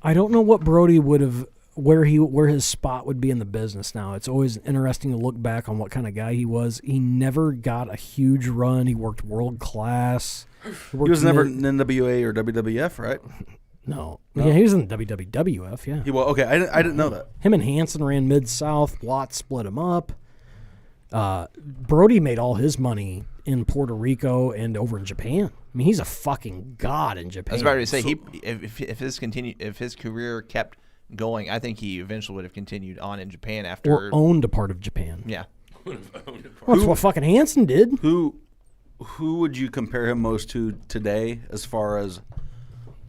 I don't know what Brody would have, where his spot would be in the business now. It's always interesting to look back on what kind of guy he was. He never got a huge run. He worked world class. He was never in NWA or WWF, right? No. Yeah, he was in the WWF, yeah. He was. Okay, I didn't know that. Him and Hansen ran Mid-South. Watts split him up. Brody made all his money in Puerto Rico and over in Japan. I mean, he's a fucking god in Japan. I was about to say if his career kept going, I think he eventually would have continued on in Japan after. Or owned a part of Japan. Yeah. Well, that's what fucking Hansen did. Who would you compare him most to today as far as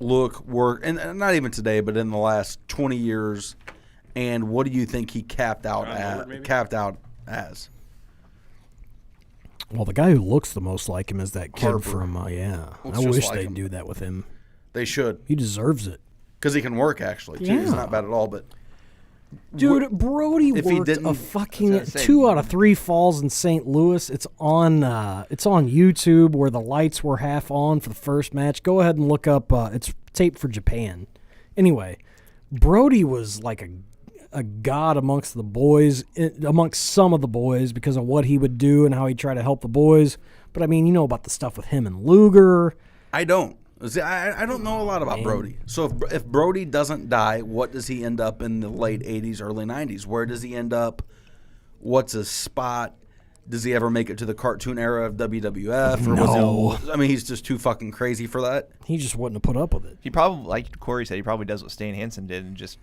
look, work, and not even today, but in the last 20 years? And what do you think he capped out as? Well, the guy who looks the most like him is that kid Harper. from, Looks I just wish like they'd him. do that with him. They should, He deserves it. because he can work actually. Too. He's Yeah. not bad at all, but Dude, Brody if he worked didn't- a fucking I was gonna say- 2 out of 3 falls in St. Louis. It's on YouTube where the lights were half on for the first match. Go ahead and look up. It's taped for Japan. Anyway, Brody was like a god amongst the boys, amongst some of the boys, because of what he would do and how he'd try to help the boys. But I mean, you know about the stuff with him and Luger. I don't. See, I don't know a lot about Brody. So if Brody doesn't die, what does he end up in the late 80s, early 90s? Where does he end up? What's his spot? Does he ever make it to the cartoon era of WWF? Or No. was it, I mean, he's just too fucking crazy for that. He just wouldn't have put up with it. He probably, like Corey said, he probably does what Stan Hansen did and just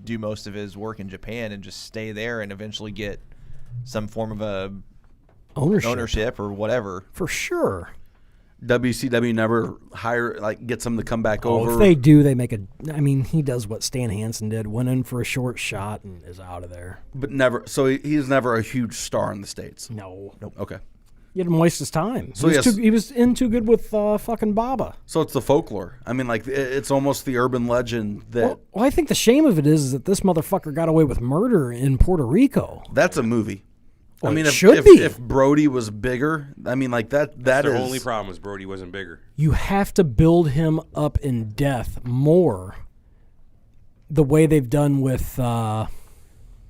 do most of his work in Japan and just stay there and eventually get some form of a ownership or whatever. For sure. WCW never gets him to come back Oh, over. if they do, they make a. I mean, he does what Stan Hansen did: went in for a short shot and is out of there. But never. So he's never a huge star in the States. No, nope. Okay. He didn't waste his time. So he, was yes. he was in too good with fucking Baba. So it's the folklore. I mean, like it's almost the urban legend that Well, I think the shame of it is that this motherfucker got away with murder in Puerto Rico. that's a movie. Well, I mean, it if, should if, be. if Brody was bigger, I mean, like that Their is only problem was Brody wasn't bigger. You have to build him up in death more. The way they've done with.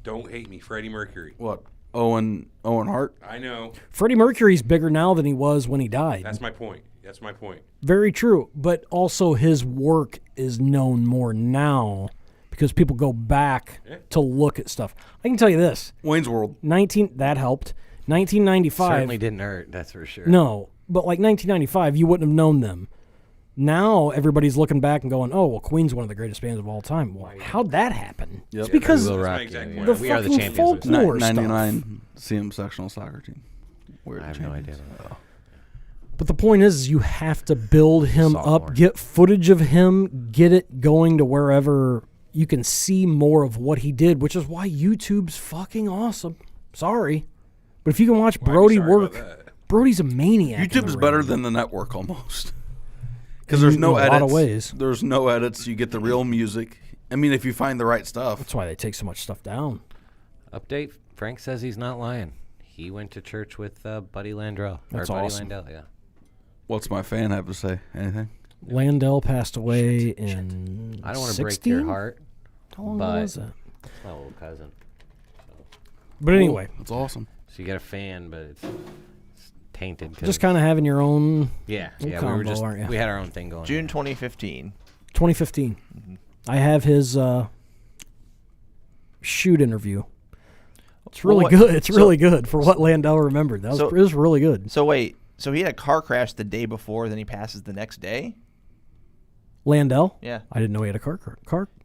Don't hate me, Freddie Mercury. what Owen Hart. I know. Freddie Mercury's bigger now than he was when he died. That's my point. That's my point. Very true. But also his work is known more now because people go back to look at stuff. I can tell you this. Wayne's World. That helped. 1995. Certainly didn't hurt, that's for sure. No, but like 1995, you wouldn't have known them. Now everybody's looking back and going, "Oh, well, Queen's one of the greatest bands of all time." Well, how'd that happen? Yep. It's because We will rock That's my you. exact Yeah. point. We are the fucking champions. of folklore. this. 99 CM sectional soccer team. We're the I have no champions. idea. But the point is, you have to build him Sophomore. up, get footage of him, get it going to wherever you can see more of what he did, which is why YouTube's fucking awesome. Sorry. But if you can watch Why are you Brody sorry about work, that? Brody's a maniac. in the YouTube's better ring. than the network almost. Because there's no In a edits. lot of ways. There's no edits. You get the real music. I mean, if you find the right stuff. That's why they take so much stuff down. Update: Frank says he's not lying. He went to church with Buddy Landrell. That's or Buddy awesome. Landell, yeah. What's my fan have to say? Anything? Landell passed away in I don't want to 16? break your heart. How long but was that? it's my little cousin. But anyway, That's awesome. So you get a fan, but it's tainted. 'cause- just kind of having your own yeah, little we were combo, just aren't you? we had our own thing going. June 2015. 2015. I have his shoot interview. It's really Well, good. It's really good for what Landell remembered. That was, So- it was really good. So wait, so he had a car crash the day before, then he passes the next day? Landell? Yeah. I didn't know he had a car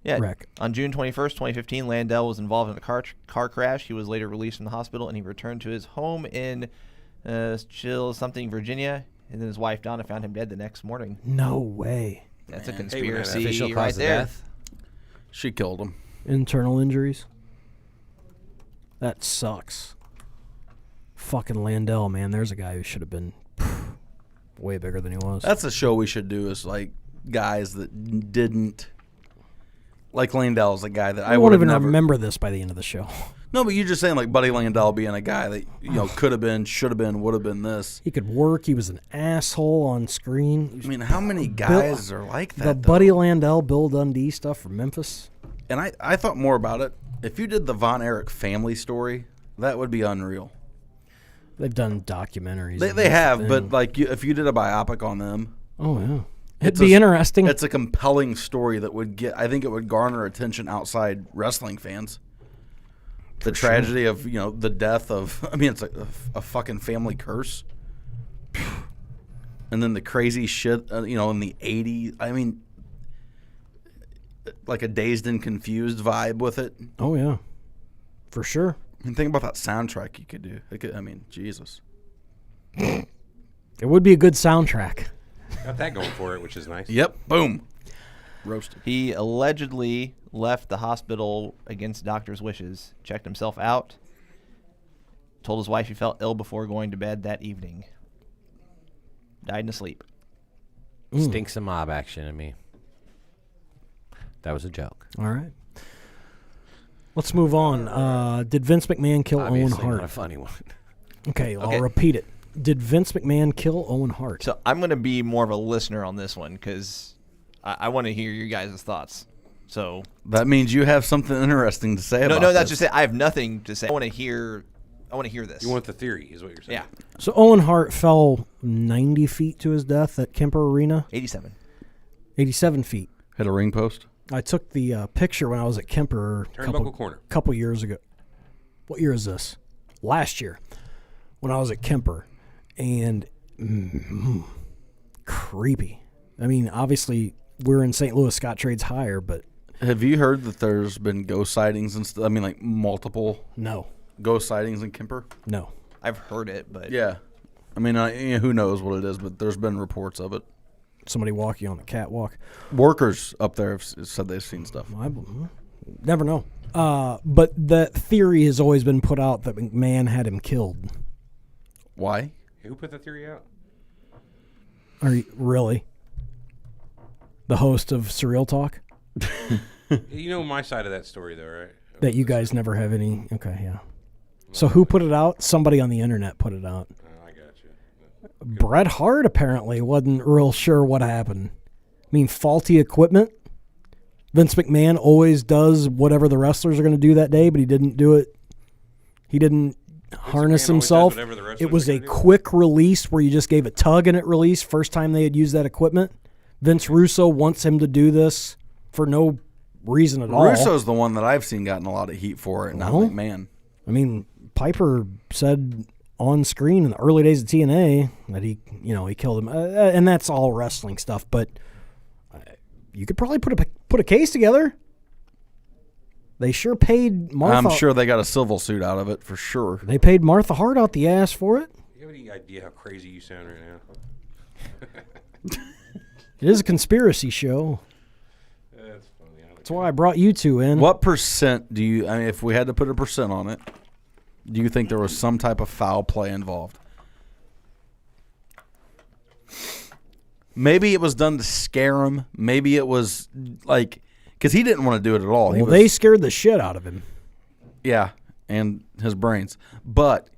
Yeah. wreck. On June 21st, 2015, Landell was involved in a car crash. He was later released from the hospital, and he returned to his home in Virginia. And then his wife, Donna, found him dead the next morning. No way. That's a Man. conspiracy Official right cause of there. death. She killed him. Internal injuries. That sucks. Fucking Landell, man. There's a guy who should have been way bigger than he was. That's a show we should do. Is like guys that didn't. Like Landell's a guy that I I would won't have even never. remember this by the end of the show. No, but you're just saying like Buddy Landell being a guy that could have been, should have been, would have been this. He could work. He was an asshole on screen. I mean, how many guys are like that? The though? Buddy Landell, Bill Dundee stuff from Memphis. And I thought more about it. If you did the Von Erich family story, that would be unreal. They've done documentaries. They on they this have, thing. but like if you did a biopic on them, Oh, yeah. It's It'd be a- interesting. it's a compelling story that would get. I think it would garner attention outside wrestling fans. The tragedy of the death of. I mean, it's a fucking family curse. And then the crazy shit, in the '80s. I mean, like a dazed and confused vibe with it. Oh, yeah. For sure. I mean, think about that soundtrack you could do. Jesus. It would be a good soundtrack. Got that going for it, which is nice. Yep. Boom. Roasted. He allegedly left the hospital against doctor's wishes, checked himself out, told his wife he felt ill before going to bed that evening. Died in his sleep. Stinks of mob action in me. That was a joke. All right. Let's move on. Did Vince McMahon kill Obviously Owen not a Hart? funny one. Okay, Okay. I'll repeat it. Did Vince McMahon kill Owen Hart? So I'm going to be more of a listener on this one because I want to hear your guys' thoughts. So That means you have something interesting to say about no, that's this. just it. I have nothing to say. I want to hear this. You want the theory, is what you're saying. Yeah. So Owen Hart fell 90 feet to his death at Kemper Arena. 87. 87 feet. Hit a ring post. I took the picture when I was at Kemper Turnbuckle corner. couple years ago. What year is this? Last year, when I was at Kemper, and creepy. I mean, obviously we're in St. Louis. Scott trades higher, but Have you heard that there's been ghost sightings and stuff? I mean, like multiple no, ghost sightings in Kemper? no. I've heard it, but Yeah. I mean, who knows what it is, but there's been reports of it. Somebody walking on the catwalk. Workers up there have said they've seen stuff. I never know. But the theory has always been put out that McMahon had him killed. Why? Who put the theory out? Are you really? The host of Surreal Talk? You know my side of that story, though, right? That you guys never have any. Okay, yeah. So who put it out? Somebody on the internet put it out. I got you. Bret Hart apparently wasn't real sure what happened. I mean, faulty equipment. Vince McMahon always does whatever the wrestlers are going to do that day, but he didn't do it. He didn't harness McMahon always does himself. whatever the wrestlers It was are a gonna do. quick release where you just gave a tug and it released. First time they had used that equipment. Vince Russo wants him to do this for no reason at all. Russo's the one that I've seen gotten a lot of heat for it, not Well, McMahon. I mean, Piper said on screen in the early days of TNA that he killed him, and that's all wrestling stuff. But you could probably put a case together. They sure paid Martha. I'm sure they got a civil suit out of it for sure. They paid Martha Hart out the ass for it. Do you have any idea how crazy you sound right now? It is a conspiracy show. That's funny. That's why I brought you two in. What percent do you, I mean, if we had to put a percent on it, do you think there was some type of foul play involved? Maybe it was done to scare him. Maybe it was like, because he didn't want to do it at all. Well, they scared the shit out of him. Yeah, and his brains. But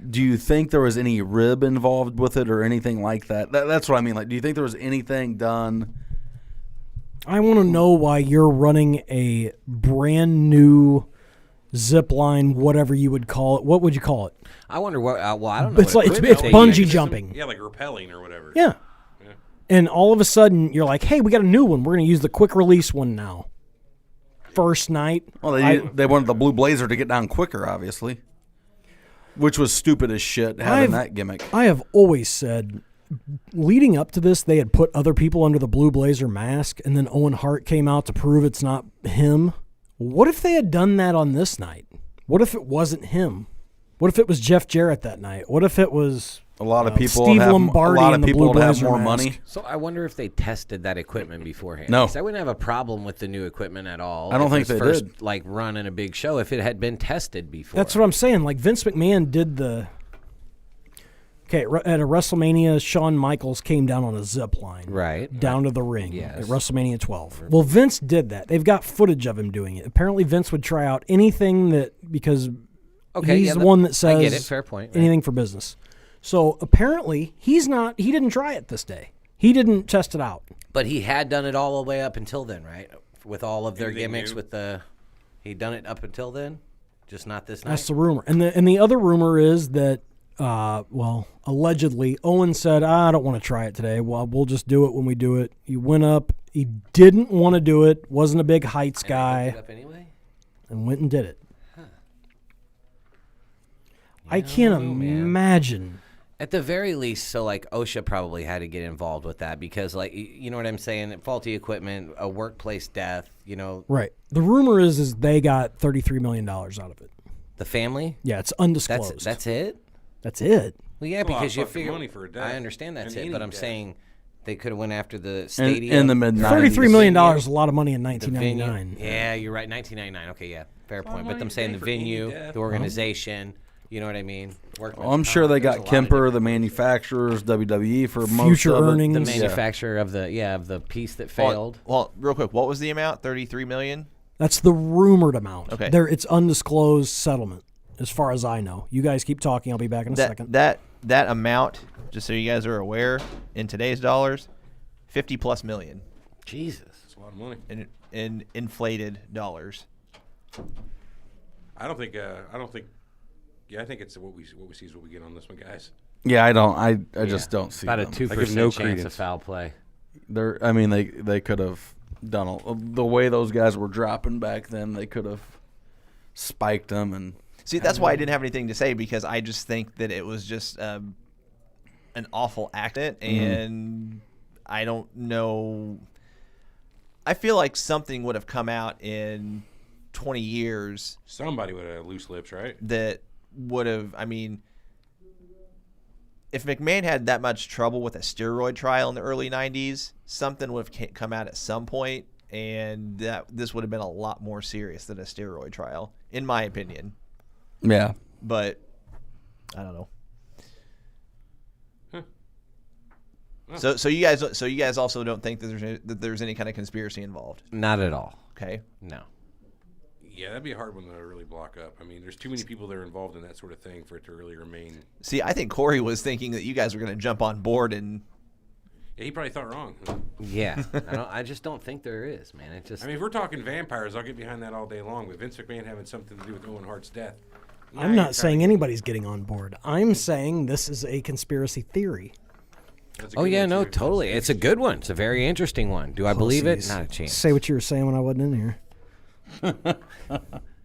do you think there was any rib involved with it or anything like that? That's what I mean. Like, do you think there was anything done? I want to know why you're running a brand new zip line, whatever you would call it. What would you call it? I wonder what. Well, I don't know. It's like it's bungee jumping. Yeah, like rappelling or whatever. Yeah. And all of a sudden, you're like, hey, we got a new one. We're going to use the quick release one now. First night. Well, they wanted the Blue Blazer to get down quicker, obviously. Which was stupid as shit, having that gimmick. I have always said, leading up to this, they had put other people under the Blue Blazer mask, and then Owen Hart came out to prove it's not him. What if they had done that on this night? What if it wasn't him? What if it was Jeff Jarrett that night? What if it was... A lot of people Steve have, Lombardi a lot of and the people Blue would have Blazer more mask. money. So I wonder if they tested that equipment beforehand. No. 'Cause I wouldn't have a problem with the new equipment at all. I don't think if it they was did. first, like, run in a big show if it had been tested before. That's what I'm saying. Like, Vince McMahon did the... Okay, at a WrestleMania, Shawn Michaels came down on a zip line. Right. Down to the ring Yes. at WrestleMania 12. Well, Vince did that. They've got footage of him doing it. Apparently, Vince would try out anything that... Because he's the one that says... I get it. Fair point. Right. Anything for business. So, apparently, he didn't try it this day. He didn't test it out. But he had done it all the way up until then, right? With all of their Anything gimmicks, new? he'd done it up until then, just not this night. That's the rumor. And the other rumor is that, allegedly, Owen said, I don't want to try it today. Well, we'll just do it when we do it. He went up. He didn't want to do it. Wasn't a big heights And guy. he looked it up anyway? And went and did it. I can't imagine. At the very least, so like OSHA probably had to get involved with that because, like, you know what I'm saying? Faulty equipment, a workplace death, Right. The rumor is they got $33 million out of it. The family? Yeah, it's undisclosed. That's it? That's it. Well, yeah, That's a lot because of you fucking figure money for a death. I understand that's And it, but any I'm death. saying they could have went after the stadium. In the mid-90s. $33 million is a lot of money in the 1999. venue. Yeah, you're right. 1999. Okay, yeah, fair point. But money I'm saying to the pay for any venue, death. the organization. You know what I mean? Well, I'm sure they got Kemper, the manufacturers, WWE for most Future of it. earnings. the manufacturer of the piece that failed. Well, real quick, what was the amount? $33 million? That's the rumored amount. Okay. It's undisclosed settlement, as far as I know. You guys keep talking. I'll be back in a second. That amount, just so you guys are aware, in today's dollars, $50+ million Jesus. It's a lot of money. in inflated dollars. I don't think. Yeah, I think it's what we see is what we get on this one, guys. Yeah, I don't. I just don't see About a them. 2% I give no chance of credence. foul play. I mean, they could have done the way those guys were dropping back then. They could have spiked them and. See, that's why I didn't have anything to say because I just think that it was just an awful accident, and I don't know. I feel like something would have come out in 20 years Somebody would have loose lips, right? that would have, I mean, if McMahon had that much trouble with a steroid trial in the early 90s, something would have come out at some point, and this would have been a lot more serious than a steroid trial, in my opinion. Yeah. But I don't know. So you guys also don't think that there's any kind of conspiracy involved? Not at all. Okay. No. Yeah, that'd be a hard one to really block up. I mean, there's too many people that are involved in that sort of thing for it to really remain. See, I think Corey was thinking that you guys were going to jump on board and. Yeah, he probably thought wrong. Yeah. I just don't think there is, man. It just. I mean, if we're talking vampires, I'll get behind that all day long. But Vince McMahon having something to do with Owen Hart's death. Yeah, I'm you're not saying trying to- anybody's getting on board. I'm saying this is a conspiracy theory. That's a Oh good yeah, one, no, too. totally. It's a good one. It's a very interesting one. Do I believe it? Pussies. Not a chance. Say what you were saying when I wasn't in here.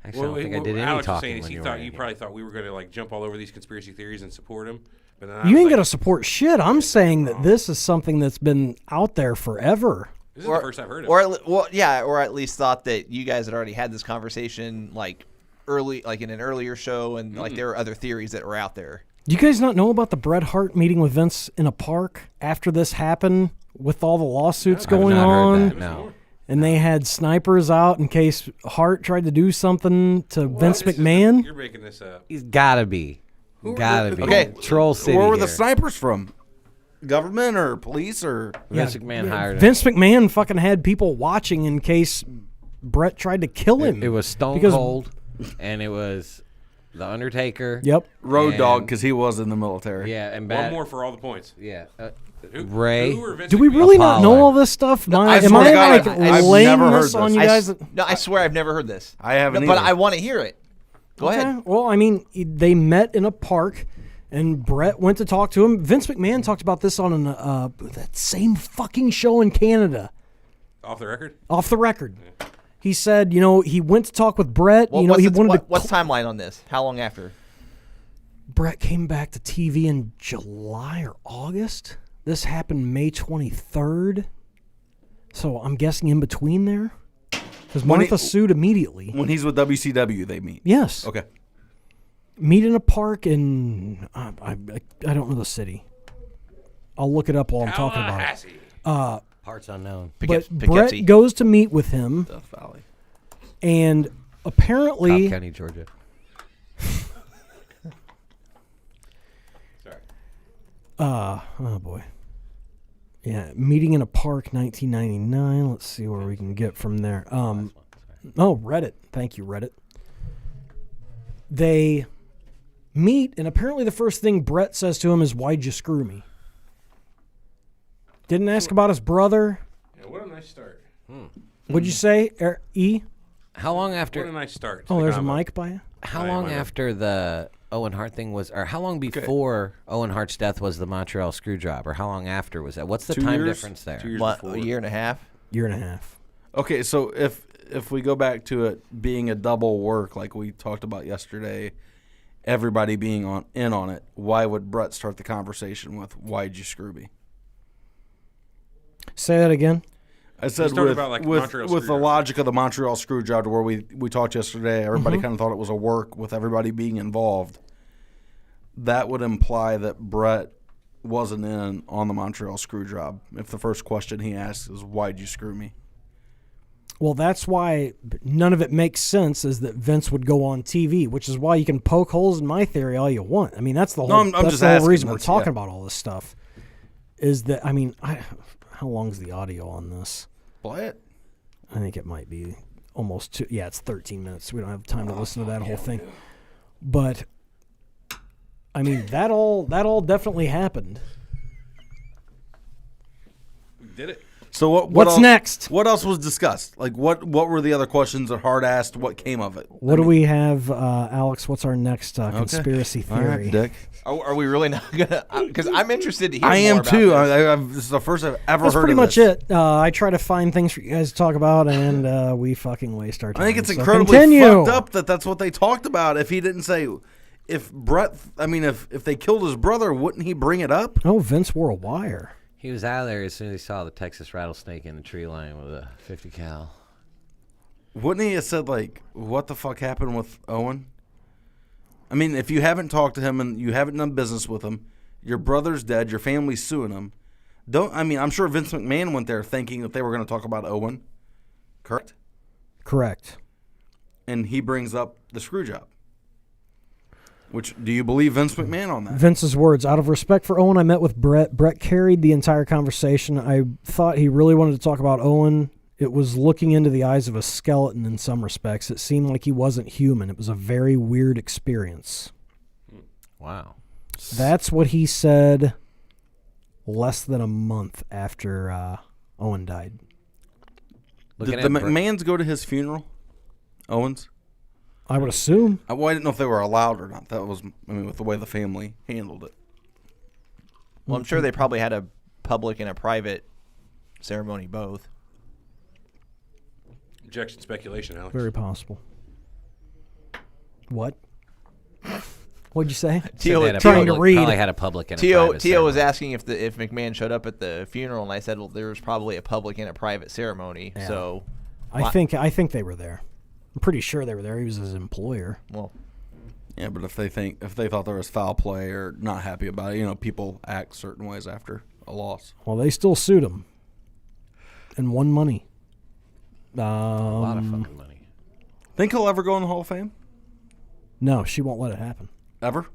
Actually, I don't think I did any Alex was talking saying is when he you thought were you in probably thought we were going to like jump all over these conspiracy theories and support him. But then I You was ain't like, gonna support shit. I'm saying that this is something that's been out there forever. This is the first I've heard of or it. or at least thought that you guys had already had this conversation like early, like in an earlier show, and like there were other theories that were out there. Do you guys not know about the Bret Hart meeting with Vince in a park after this happened with all the lawsuits going I've not on? heard that, no. And they had snipers out in case Hart tried to do something to Vince McMahon. You're making this up. He's gotta be. Gotta be. Okay, Troll City. Where were the here. snipers from? Government or police or? Vince McMahon hired him. Vince McMahon fucking had people watching in case Bret tried to kill him. It was Stone Because- Cold, and it was The Undertaker. Yep. Road And- Dogg, because he was in the military. Yeah, and One more for all the points. Yeah. Ray. Do we really not know all this stuff? Am I swear to God, like I've laying never heard this on this. you guys? No, I swear I've never heard this. I haven't but either. I want to hear it. Go Okay. ahead. Well, I mean, they met in a park, and Bret went to talk to him. Vince McMahon talked about this on that same fucking show in Canada. Off the record? Off the record. He said, he went to talk with Bret. Well, he wanted to. what's timeline on this? How long after? Bret came back to TV in July or August. This happened May 23rd. So I'm guessing in between there. Because Martha sued immediately. When he's with WCW, they meet. Yes. Okay. Meet in a park in I don't know the city. I'll look it up while I'm talking about it. Parts unknown. But Bret goes to meet with him, Death Valley. and apparently, Cobb County, Georgia. oh boy, yeah, meeting in a park, 1999. Let's see where we can get from there. Reddit. Thank you, Reddit. They meet, and apparently the first thing Bret says to him is, "Why'd you screw me?" Didn't ask about his brother. Yeah, what a nice start. What'd you say, E? How long What a after? nice start. Oh, The there's a combo. mic by you. How long after the Owen Hart thing was, or how long before Owen Hart's death was the Montreal Screwjob, or how long after was that? What's the 2 time years? difference there? 2 years What, before. a year and a half? Year and a half. Okay, so if we go back to it being a double work like we talked about yesterday, everybody being in on it, why would Bret start the conversation with "Why'd you screw me"? Say that again. I said started with, about, like, with, Montreal with the Screwjob. logic of the Montreal Screwjob, where we talked yesterday, everybody kind of thought it was a work with everybody being involved. That would imply that Bret wasn't in on the Montreal Screwjob if the first question he asks is, "Why'd you screw me?" Well, that's why none of it makes sense, is that Vince would go on TV, which is why you can poke holes in my theory all you want. I mean, that's the whole, I'm that's just the whole asking. reason we're That's- talking yeah. about all this stuff. Is that, I mean, how long's the audio on this? Play it. I think it might be almost two. Yeah, it's 13 minutes. We don't have time to listen to that whole thing. But, I mean, that all definitely happened. We did it. So what What's else, next? What else was discussed? Like what were the other questions that Hart asked? What came of it? What do we have, Alex? What's our next conspiracy theory? Dick. Are we really not gonna? Because I'm interested to hear. I more am about too. this. This is the first I've ever That's heard pretty of much this. it. I try to find things for you guys to talk about, and we fucking waste our time. I think it's So incredibly continue. fucked up that that's what they talked about. If he didn't say, if Bret, I mean, if they killed his brother, wouldn't he bring it up? Oh, Vince wore a wire. He was out of there as soon as he saw the Texas rattlesnake in the tree line with a 50 cal. Wouldn't he have said, like, what the fuck happened with Owen? I mean, if you haven't talked to him and you haven't done business with him, your brother's dead, your family's suing him. I'm sure Vince McMahon went there thinking that they were going to talk about Owen. Correct? Correct. And he brings up the screw job. Which, do you believe Vince McMahon on that? Vince's words: out of respect for Owen, I met with Bret. Bret carried the entire conversation. I thought he really wanted to talk about Owen. It was looking into the eyes of a skeleton in some respects. It seemed like he wasn't human. It was a very weird experience. Wow. That's what he said less than a month after Owen died. Looking Did the at McMahons go to his funeral? Owens? I would assume. Well, I didn't know if they were allowed or not. That was, I mean, with the way the family handled it. Well, I'm sure they probably had a public and a private ceremony both. Objection, speculation, Alex. Very possible. What? What'd you say? Tio, Said they had a trying to public- read. Probably had a public and a Tio private was ceremony. asking if McMahon showed up at the funeral, and I said, well, there was probably a public and a private ceremony. Yeah. So, I think they were there. I'm pretty sure they were there. He was his employer. well, Yeah, but if they thought there was foul play or not happy about it, people act certain ways after a loss. Well, they still sued him and won money. A lot of fucking money. Think he'll ever go in the Hall of Fame? No, she won't let it happen. Ever?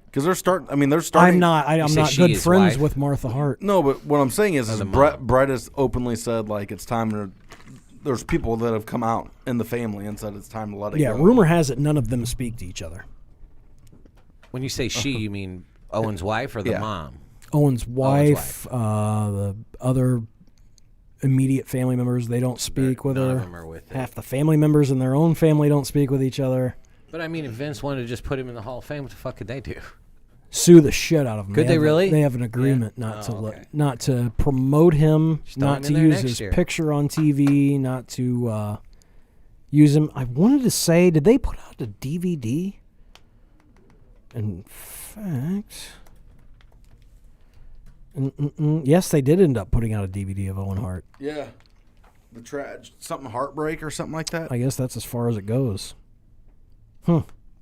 Because they're starting. I mean, they're starting. I'm not say she good his friends wife? with Martha Hart. No, but what I'm saying is the Brett has openly said like it's time to. There's people that have come out in the family and said it's time to let it Yeah, go. rumor has it none of them speak to each other. When you say she, you mean Owen's wife or the Yeah. mom? Owen's wife, the other immediate family members, they don't speak with None her. of them are with it. Half the family members in their own family don't speak with each other. But I mean, if Vince wanted to just put him in the Hall of Fame, what the fuck could they do? Sue the shit out of him. Could they have really? They have an agreement not to okay. not to promote him, Just throw not him to in there use next his year. picture on TV, not to use him. I wanted to say, did they put out a DVD? In fact, yes, they did end up putting out a DVD of Owen Hart. Yeah, the something heartbreak or something like that. I guess that's as far as it goes.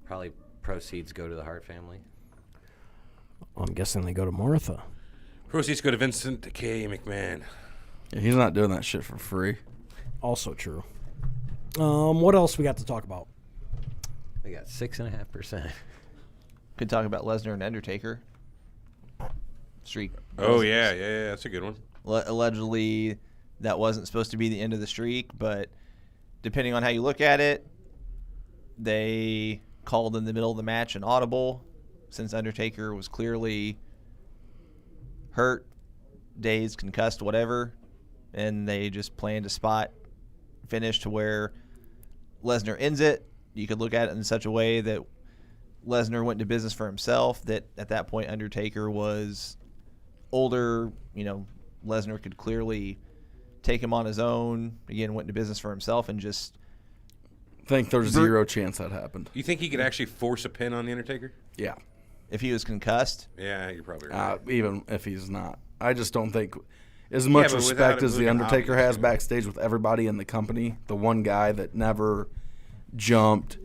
Probably proceeds go to the Hart family. I'm guessing they go to Martha. Proceeds go to Vincent K. McMahon. Yeah, he's not doing that shit for free. Also true. What else we got to talk about? They got 6.5%. could talk about Lesnar and Undertaker. Streak. Oh, yeah, that's a good one. Allegedly, that wasn't supposed to be the end of the streak, but depending on how you look at it, they called in the middle of the match an audible since Undertaker was clearly hurt, dazed, concussed, whatever, and they just planned a spot finish to where Lesnar ends it. You could look at it in such a way that Lesnar went into business for himself, that at that point Undertaker was older. Lesnar could clearly take him on his own. Again, went into business for himself and just... Think there's zero chance that happened. You think he could actually force a pin on The Undertaker? Yeah. If he was concussed? Yeah, you're probably right. Even if he's not. I just don't think... As much but respect without it as The looking Undertaker obvious, has backstage with everybody in the company, the one guy that never jumped,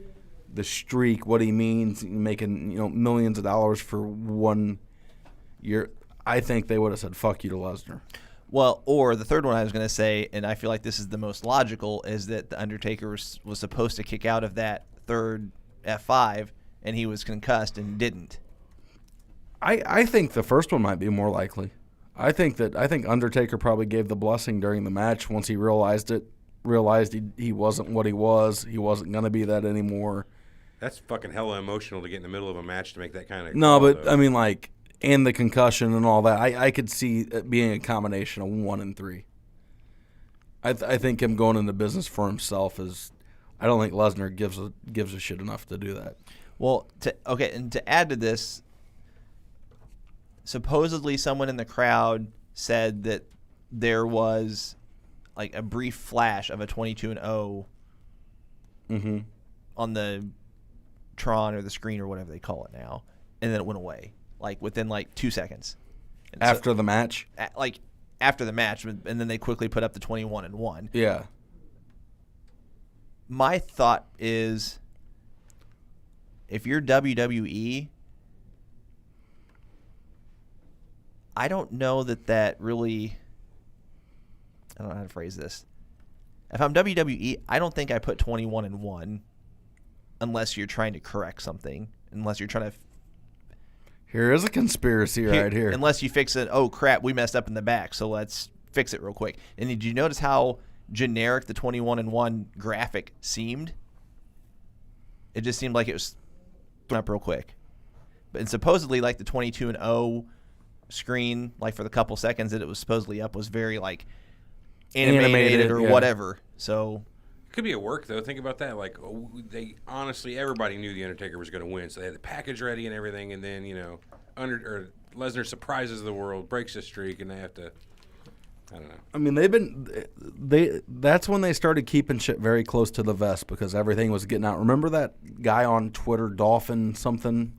the streak, what he means, making millions of dollars for 1 year, I think they would have said, fuck you to Lesnar. Well, or the third one I was going to say, and I feel like this is the most logical, is that The Undertaker was supposed to kick out of that third F5, and he was concussed and didn't. I think the first one might be more likely. I think Undertaker probably gave the blessing during the match once he realized he wasn't what he was. He wasn't going to be that anymore. That's fucking hella emotional to get in the middle of a match to make that kind of... No, but, I mean, and the concussion and all that, I could see it being a combination of 1 and 3. I think him going into business for himself is... I don't think Lesnar gives a shit enough to do that. Well, and to add to this, supposedly someone in the crowd said that there was like a brief flash of a 22-0 on the Tron or the screen or whatever they call it now, and then it went away within 2 seconds. And After the match? After the match, and then they quickly put up the 21-1. Yeah. My thought is, if you're WWE, I don't know that really... I don't know how to phrase this. If I'm WWE, I don't think I put 21-1 unless you're trying to correct something, unless you're trying to... Here is a conspiracy right here. Unless you fix it, oh crap, we messed up in the back, so let's fix it real quick. And did you notice how generic the 21-1 graphic seemed? It just seemed like it was thrown up real quick. And supposedly, the 22-0 screen, for the couple seconds that it was supposedly up, was very animated or yeah. whatever. So It could be at work, though. Think about that. They honestly, everybody knew The Undertaker was going to win, so they had the package ready and everything, and then, Lesnar surprises the world, breaks the streak, and they have to I don't know. I mean, that's when they started keeping shit very close to the vest because everything was getting out. Remember that guy on Twitter, Dolphin something?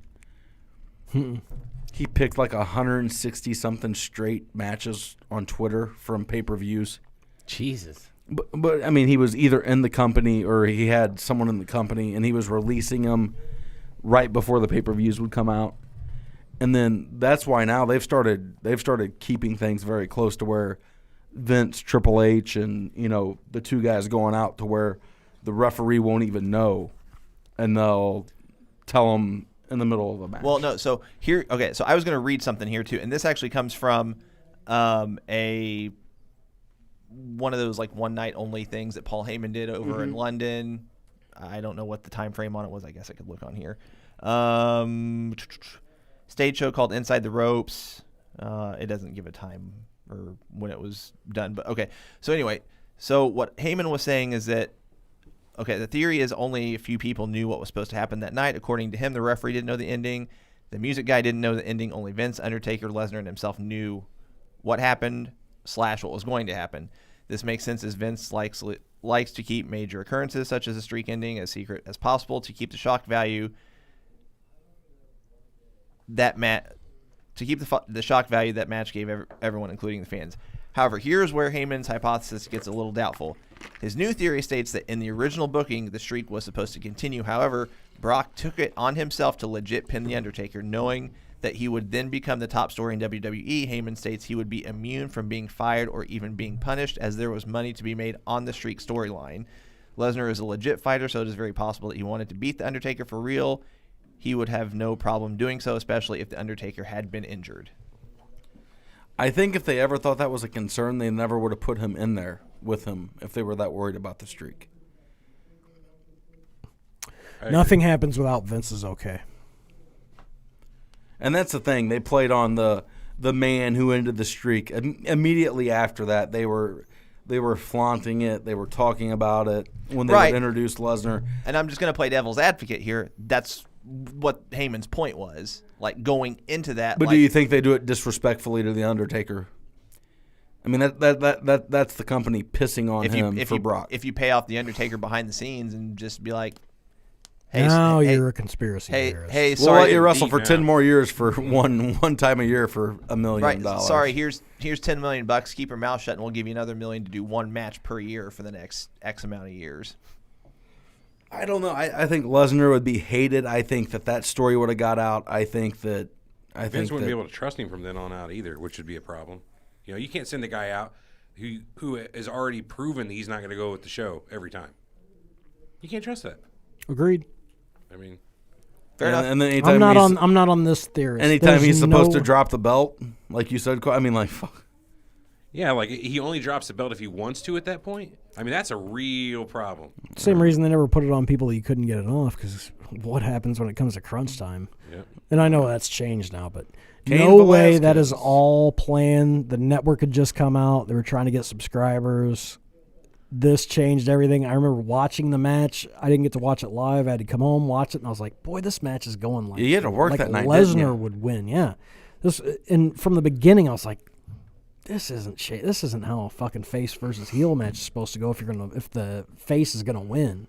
He picked like 160 something straight matches on Twitter from pay-per-views. Jesus. But I mean, he was either in the company or he had someone in the company, and he was releasing them right before the pay-per-views would come out. And then that's why now they've started keeping things very close to where Vince, Triple H, and the two guys going out to where the referee won't even know, and they'll tell them in the middle of a match. Well, no. So here, okay. So I was going to read something here too, and this actually comes from one of those like one night only things that Paul Heyman did over in London. I don't know what the time frame on it was. I guess I could look on here. Stage show called Inside the Ropes. It doesn't give a time or when it was done, but okay. So anyway, so what Heyman was saying is that, okay, the theory is only a few people knew what was supposed to happen that night. According to him, the referee didn't know the ending. The music guy didn't know the ending. Only Vince, Undertaker, Lesnar, and himself knew what happened / what was going to happen. This makes sense as Vince likes to keep major occurrences such as a streak ending as secret as possible to keep the shock value the shock value that match gave everyone, including the fans. However, here's where Heyman's hypothesis gets a little doubtful. His new theory states that in the original booking, the streak was supposed to continue. However, Brock took it on himself to legit pin The Undertaker, knowing that he would then become the top story in WWE. Heyman states he would be immune from being fired or even being punished, as there was money to be made on the streak storyline. Lesnar is a legit fighter, so it is very possible that he wanted to beat The Undertaker for real. He would have no problem doing so, especially if The Undertaker had been injured. I think if they ever thought that was a concern, they never would have put him in there with him if they were that worried about the streak. Nothing happens without Vince is okay. And that's the thing. They played on the man who ended the streak. Immediately after that, they were flaunting it. They were talking about it when they would introduce Lesnar. And I'm just going to play devil's advocate here. That's what Heyman's point was, like going into that. But do you think they do it disrespectfully to The Undertaker? I mean, that's the company pissing on him for Brock. If you pay off The Undertaker behind the scenes and just be like, hey, now you're a conspiracy theorist. Hey, we'll sorry, let you wrestle for 10 more years for one time a year for $1 million. Right. Sorry, here's $10 million. Keep your mouth shut, and we'll give you another $1 million to do one match per year for the next X amount of years. I don't know. I think Lesnar would be hated. I think that story would have got out. Vince wouldn't be able to trust him from then on out either, which would be a problem. You can't send the guy out who has already proven that he's not going to go with the show every time. You can't trust that. Agreed. I mean, fair enough. And then I'm not on this theory. Anytime he's supposed to drop the belt, like you said, I mean, like, fuck. Yeah, like he only drops the belt if he wants to at that point. I mean, that's a real problem. Same reason they never put it on people that you couldn't get it off, because what happens when it comes to crunch time? Yep. And I know that's changed now, but Cain no way Velasquez. that is all planned. The network had just come out. They were trying to get subscribers. This changed everything. I remember watching the match. I didn't get to watch it live. I had to come home, watch it, and I was like, boy, this match is going like you had to work that night, Lesnar didn't you? would win, yeah. And from the beginning, I was like, this isn't how a fucking face versus heel match is supposed to go if the face is gonna win.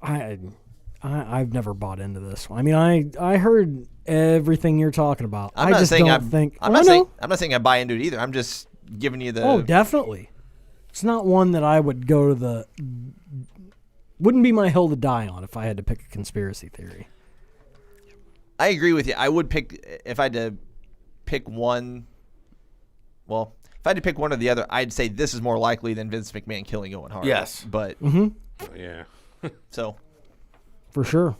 I've never bought into this one. I mean, I heard everything you're talking about. I'm not saying I buy into it either. I'm just giving you the. Oh, definitely. It's not one that I would go to wouldn't be my hill to die on if I had to pick a conspiracy theory. I agree with you. I would pick, if I had to pick one. Well, if I had to pick one or the other, I'd say this is more likely than Vince McMahon killing Owen Hart. Yes. But. Yeah. So. For sure.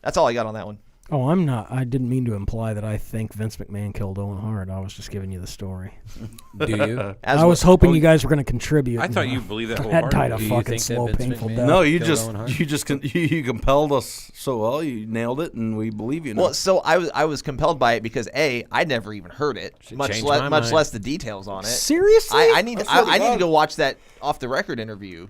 That's all I got on that one. Oh, I didn't mean to imply that I think Vince McMahon killed Owen Hart. I was just giving you the story. Do you? I was hoping you guys were going to contribute. I thought you believed that That died a Do you fucking think that slow, Vince painful McMahon- death. No, you compelled us so well. You nailed it, and we believe you now. Well, so I was compelled by it because I'd never even heard it, much changed my mind. less the details on it. Seriously? I need to go watch that off the record interview.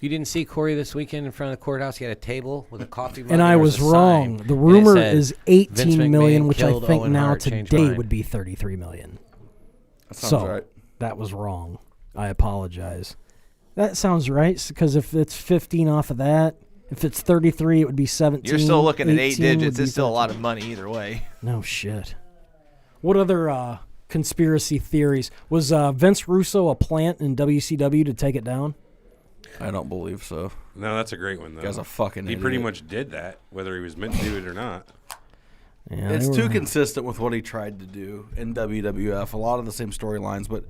You didn't see Corey this weekend in front of the courthouse? He had a table with a coffee mug. And I there was a wrong. sign, The and it rumor said, is "Vince 18 million, McMahon which I killed think Owen now Hart, changed today mine." would be 33 million. That sounds So right. that was wrong. I apologize. That sounds right, because if it's 15 off of that, if it's 33, it would be 17. You're still looking at 8 18 would digits. be It's still a 13. lot of money either way. No shit. What other conspiracy theories? Was Vince Russo a plant in WCW to take it down? I don't believe so. No, that's a great one, though. Guy's a fucking He idiot. pretty much did that, whether he was meant to do it or not. Yeah, It's they too were- consistent with what he tried to do in WWF. A lot of the same storylines, but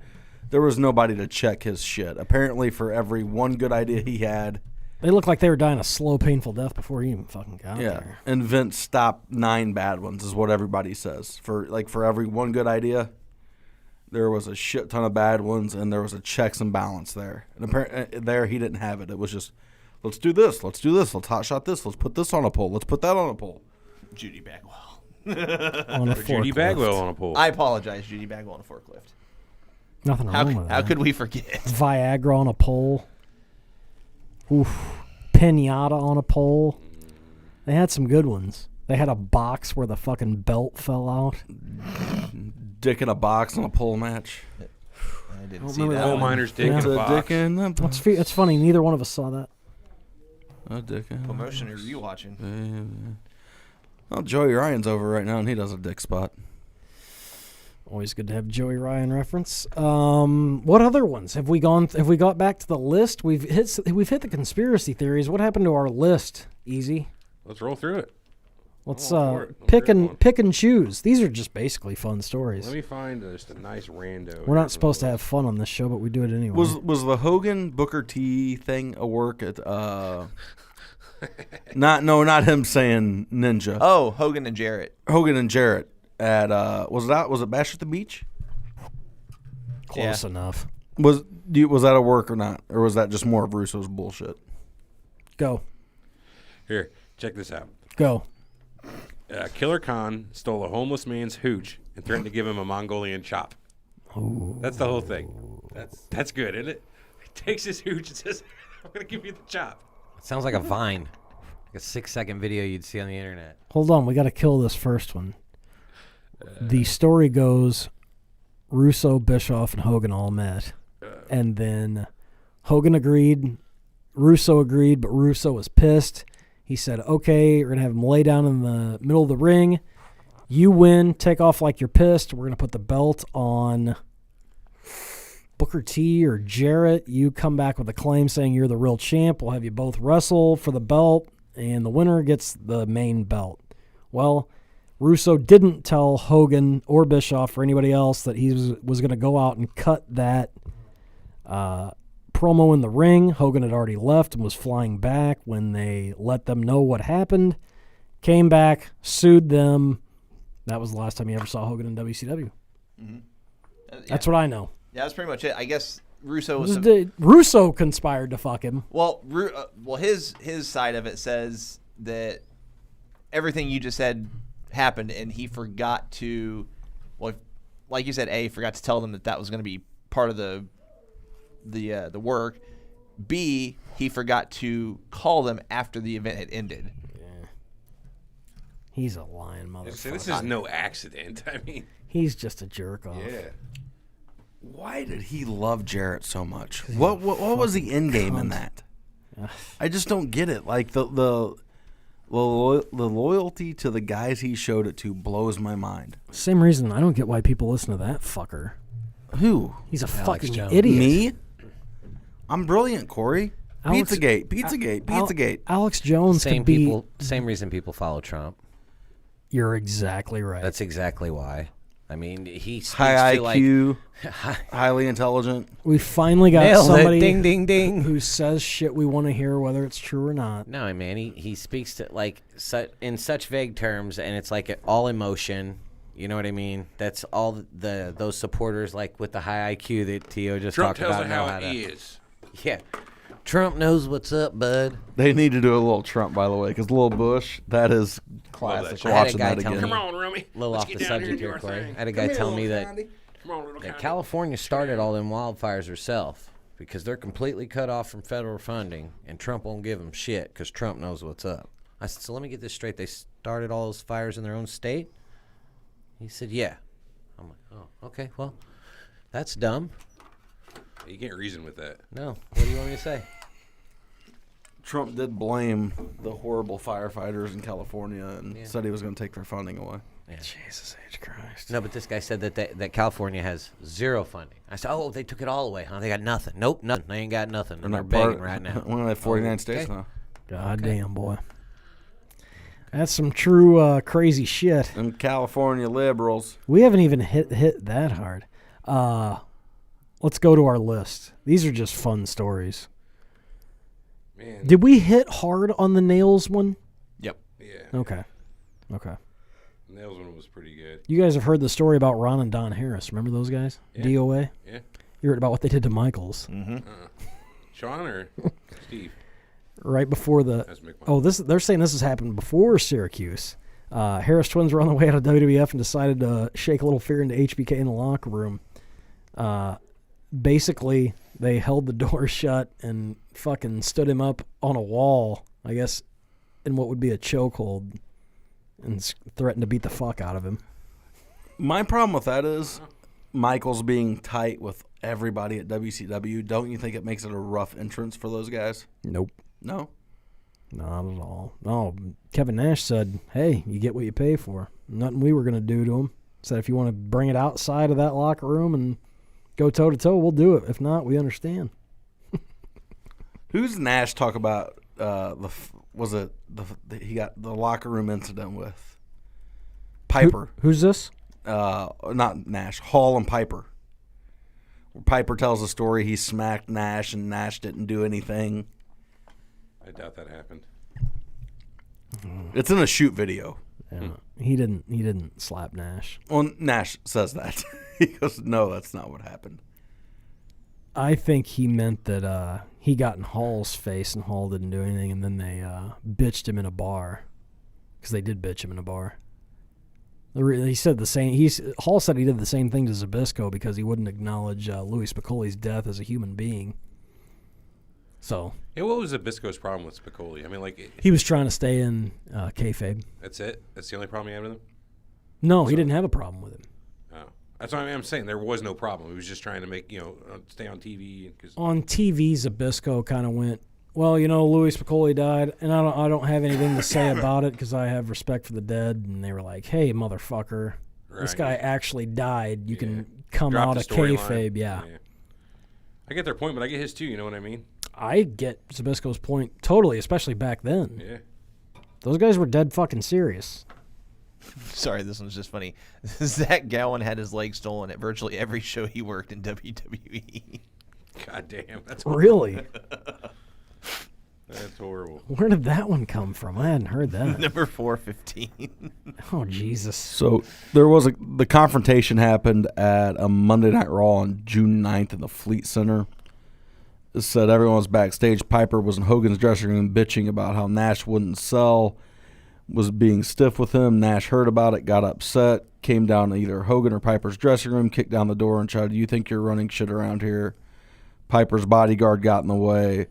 there was nobody to check his shit. Apparently, for every one good idea he had, They looked like they were dying a slow, painful death before he even fucking got there. and Vince stopped 9 bad ones, is what everybody says. For every one good idea, there was a shit ton of bad ones, and there was a checks and balance there. And apparently, there he didn't have it. It was just, let's do this, let's hot shot this, let's put this on a pole, let's put that on a pole. Judy Bagwell. On a Judy forklift. Bagwell on a pole. I apologize, Judy Bagwell on a forklift. Nothing wrong with that. How could we forget? Viagra on a pole. Oof. Pinata on a pole. They had some good ones. They had a box where the fucking belt fell out. Dick in a box on a pole match. I didn't see remember that that Coal one. miner's dick Yeah. in a box. Dick in a box. It's funny. Neither one of us saw that. A dick in a What motion are you watching? Well, Joey Ryan's over right now, and he does a dick spot. Always good to have Joey Ryan reference. What other ones have we gone? Have we got back to the list? We've hit the conspiracy theories. What happened to our list? Easy. Let's roll through it. Let's all for it. I'm pick very and one. pick and choose. These are just basically fun stories. Let me find just a nice rando. We're not supposed to have fun on this show, but we do it anyway. Was the Hogan Booker T thing a work at not him saying ninja. Oh, Hogan and Jarrett. Hogan and Jarrett at was it Bash at the Beach? Close enough. Was that a work or not? Or was that just more of Russo's bullshit? Go. Here, check this out. Go. Killer Khan stole a homeless man's hooch and threatened to give him a Mongolian chop. That's the whole thing. That's good, isn't it? He takes his hooch and says, "I'm gonna give you the chop." It sounds like a Vine, like a 6-second video you'd see on the internet. Hold on. We got to kill this first one. The story goes Russo, Bischoff, and Hogan all met. And then Hogan agreed. Russo agreed, but Russo was pissed. He said, okay, we're going to have him lay down in the middle of the ring. You win. Take off like you're pissed. We're going to put the belt on Booker T or Jarrett. You come back with a claim saying you're the real champ. We'll have you both wrestle for the belt, and the winner gets the main belt. Well, Russo didn't tell Hogan or Bischoff or anybody else that he was going to go out and cut that promo in the ring. Hogan had already left and was flying back when they let them know what happened. Came back, sued them. That was the last time you ever saw Hogan in WCW. That's what I know. Yeah, that's pretty much it. I guess Russo was. Russo conspired to fuck him. Well, his side of it says that everything you just said happened, and he forgot to, well, like you said, forgot to tell them that was going to be part of the work. B, he forgot to call them after the event had ended. He's a lying motherfucker. So this is no accident. I mean, He's just a jerk off. yeah. Why did he love Jarrett so much? What was the end game in that? I just don't get it. Like the loyalty to the guys he showed it to blows my mind. Same reason I don't get why people listen to that fucker. Who? He's a Alex fucking Jones. idiot. Me? I'm brilliant, Corey. Alex- Pizzagate. Alex Jones Same could be. people, same reason people follow Trump. You're exactly right. That's exactly why. I mean, he speaks High to IQ, like highly intelligent. We finally got nailed somebody it. Ding ding ding. who says shit we want to hear, whether it's true or not. No, man, he speaks to like in such vague terms, and it's like all emotion. You know what I mean? That's all those supporters like with the high IQ that Tio just Trump talked tells about. it know how to, it is. Yeah, Trump knows what's up, bud. They need to do a little Trump, by the way, because little Bush, that is classic. shit. I had a Watching guy that tell again. me- Come on, Rummy. A little Let's off get the down here and subject do here, our Corey. thing. I had a Come guy here, tell little me that Sandy. Come on, little that Connie. California started all them wildfires herself because they're completely cut off from federal funding, and Trump won't give them shit because Trump knows what's up. I said, so let me get this straight. They started all those fires in their own state? He said, yeah. I'm like, oh, okay, well, That's dumb. You can't reason with that. No. What do you want me to say? Trump did blame the horrible firefighters in California and said he was going to take their funding away. Yeah. Jesus H. Christ. No, but this guy said that California has zero funding. I said, oh, they took it all away, huh? They got nothing. Nope, nothing. They ain't got nothing. And they're begging right now. One of the 49 states okay. now. God damn, boy. That's some true crazy shit. And California liberals. We haven't even hit that hard. Let's go to our list. These are just fun stories. Man. Did we hit hard on the nails one? Yep. Yeah. Okay. Nails one was pretty good. You guys have heard the story about Ron and Don Harris. Remember those guys? Yeah. DOA? Yeah. You heard about what they did to Michaels. Mm-hmm. Sean or Steve? Right before the... That's Mcmahon. Oh, they're saying this has happened before Syracuse. Harris twins were on the way out of WWF and decided to shake a little fear into HBK in the locker room. Basically, they held the door shut and fucking stood him up on a wall, I guess, in what would be a chokehold, and threatened to beat the fuck out of him. My problem with that is Michaels being tight with everybody at WCW. Don't you think it makes it a rough entrance for those guys? Nope. No? Not at all. No, Kevin Nash said, hey, you get what you pay for. Nothing we were going to do to him. Said if you want to bring it outside of that locker room and go toe-to-toe, we'll do it. If not, we understand. Who's Nash talk about he got the locker room incident with? Piper. Who's this? Not Nash. Hall and Piper. Piper tells a story he smacked Nash and Nash didn't do anything. I doubt that happened. It's in a shoot video. Yeah. He didn't slap Nash. Well, Nash says that. He goes, no, that's not what happened. I think he meant that he got in Hall's face and Hall didn't do anything, and then they bitched him in a bar, because they did bitch him in a bar. He said the same. Hall said he did the same thing to Zbyszko because he wouldn't acknowledge Louis Spicoli's death as a human being. So Yeah, what was Zbyszko's problem with Spicoli? I mean, like... he was trying to stay in kayfabe. That's it? That's the only problem he had with him? No, he didn't have a problem with him. Oh. That's what I'm saying. There was no problem. He was just trying to make, stay on TV. On TV, Zbyszko kind of went, well, Louis Spicoli died, and I don't have anything to say about it because I have respect for the dead. And they were like, hey, motherfucker, this guy actually died. You can come Drop out the of storyline. kayfabe. Yeah. I get their point, but I get his too. You know what I mean? I get Zbyszko's point totally, especially back then. Yeah. Those guys were dead fucking serious. Sorry, this one's just funny. Zach Gowen had his leg stolen at virtually every show he worked in WWE. God damn. That's Really? That's horrible. Where did that one come from? I hadn't heard that. Number 415. Oh, Jesus. So there was the confrontation happened at a Monday Night Raw on June 9th in the Fleet Center. It said everyone was backstage. Piper was in Hogan's dressing room bitching about how Nash wouldn't sell, was being stiff with him. Nash heard about it, got upset, came down to either Hogan or Piper's dressing room, kicked down the door and shouted, "You think you're running shit around here?" Piper's bodyguard got in the way.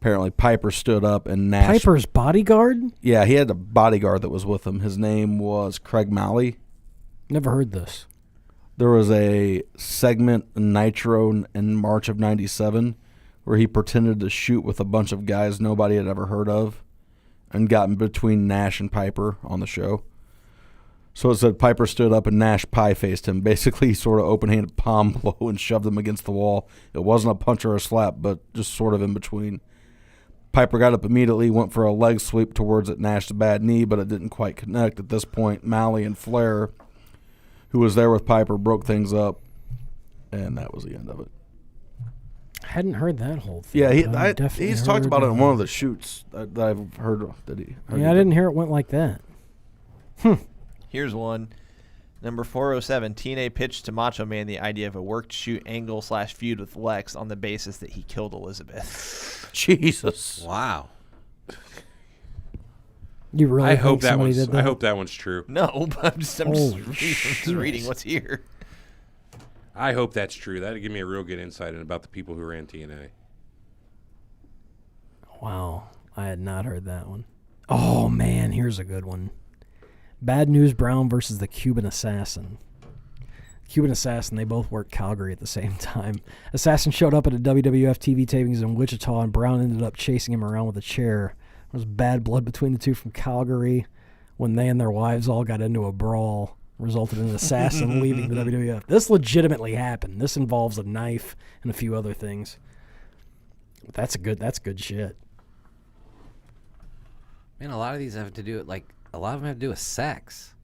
Apparently Piper stood up and Nash... Piper's bodyguard? Yeah, he had a bodyguard that was with him. His name was Craig Malley. Never heard this. There was a segment in Nitro in March of 97 where he pretended to shoot with a bunch of guys nobody had ever heard of and got in between Nash and Piper on the show. So it said Piper stood up and Nash pie-faced him. Basically, he sort of open-handed palm blow and shoved him against the wall. It wasn't a punch or a slap, but just sort of in between. Piper got up immediately, went for a leg sweep towards Nash's bad knee, but it didn't quite connect. At this point, Malley and Flair, who was there with Piper, broke things up, and that was the end of it. I hadn't heard that whole thing. Yeah, he's talked about it in one of the shoots that I've heard of. I didn't hear it went like that. Here's one. Number 407, TNA pitched to Macho Man the idea of a worked shoot angle / feud with Lex on the basis that he killed Elizabeth. Jesus. Wow. You really I think hope that somebody one's. did that? I hope that one's true. No, but I'm just Holy reading shit. what's here. I hope that's true. That'd give me a real good insight about the people who ran TNA. Wow. I had not heard that one. Oh, man, here's a good one. Bad News Brown versus the Cuban Assassin. Cuban Assassin, they both worked Calgary at the same time. Assassin showed up at a WWF TV tapings in Wichita, and Brown ended up chasing him around with a chair. There was bad blood between the two from Calgary when they and their wives all got into a brawl, resulted in Assassin leaving the WWF. This legitimately happened. This involves a knife and a few other things. That's good shit. Man, a lot of these have to do with, like, a lot of them have to do with sex.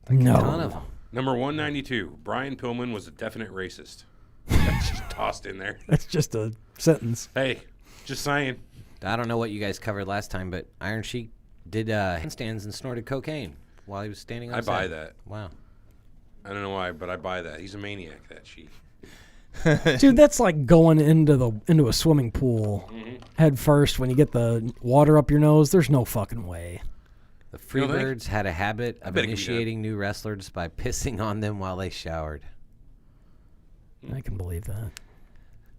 No. A ton of them. Number 192, Brian Pillman was a definite racist. That's just tossed in there. That's just a sentence. Hey, just saying. I don't know what you guys covered last time, but Iron Sheik did handstands and snorted cocaine while he was standing on set. I buy that. Wow. I don't know why, but I buy that. He's a maniac, that Sheik. Dude, that's like going into a swimming pool head first when you get the water up your nose. There's no fucking way. The Freebirds had a habit of bet it can be initiating new wrestlers by pissing on them while they showered. I can believe that.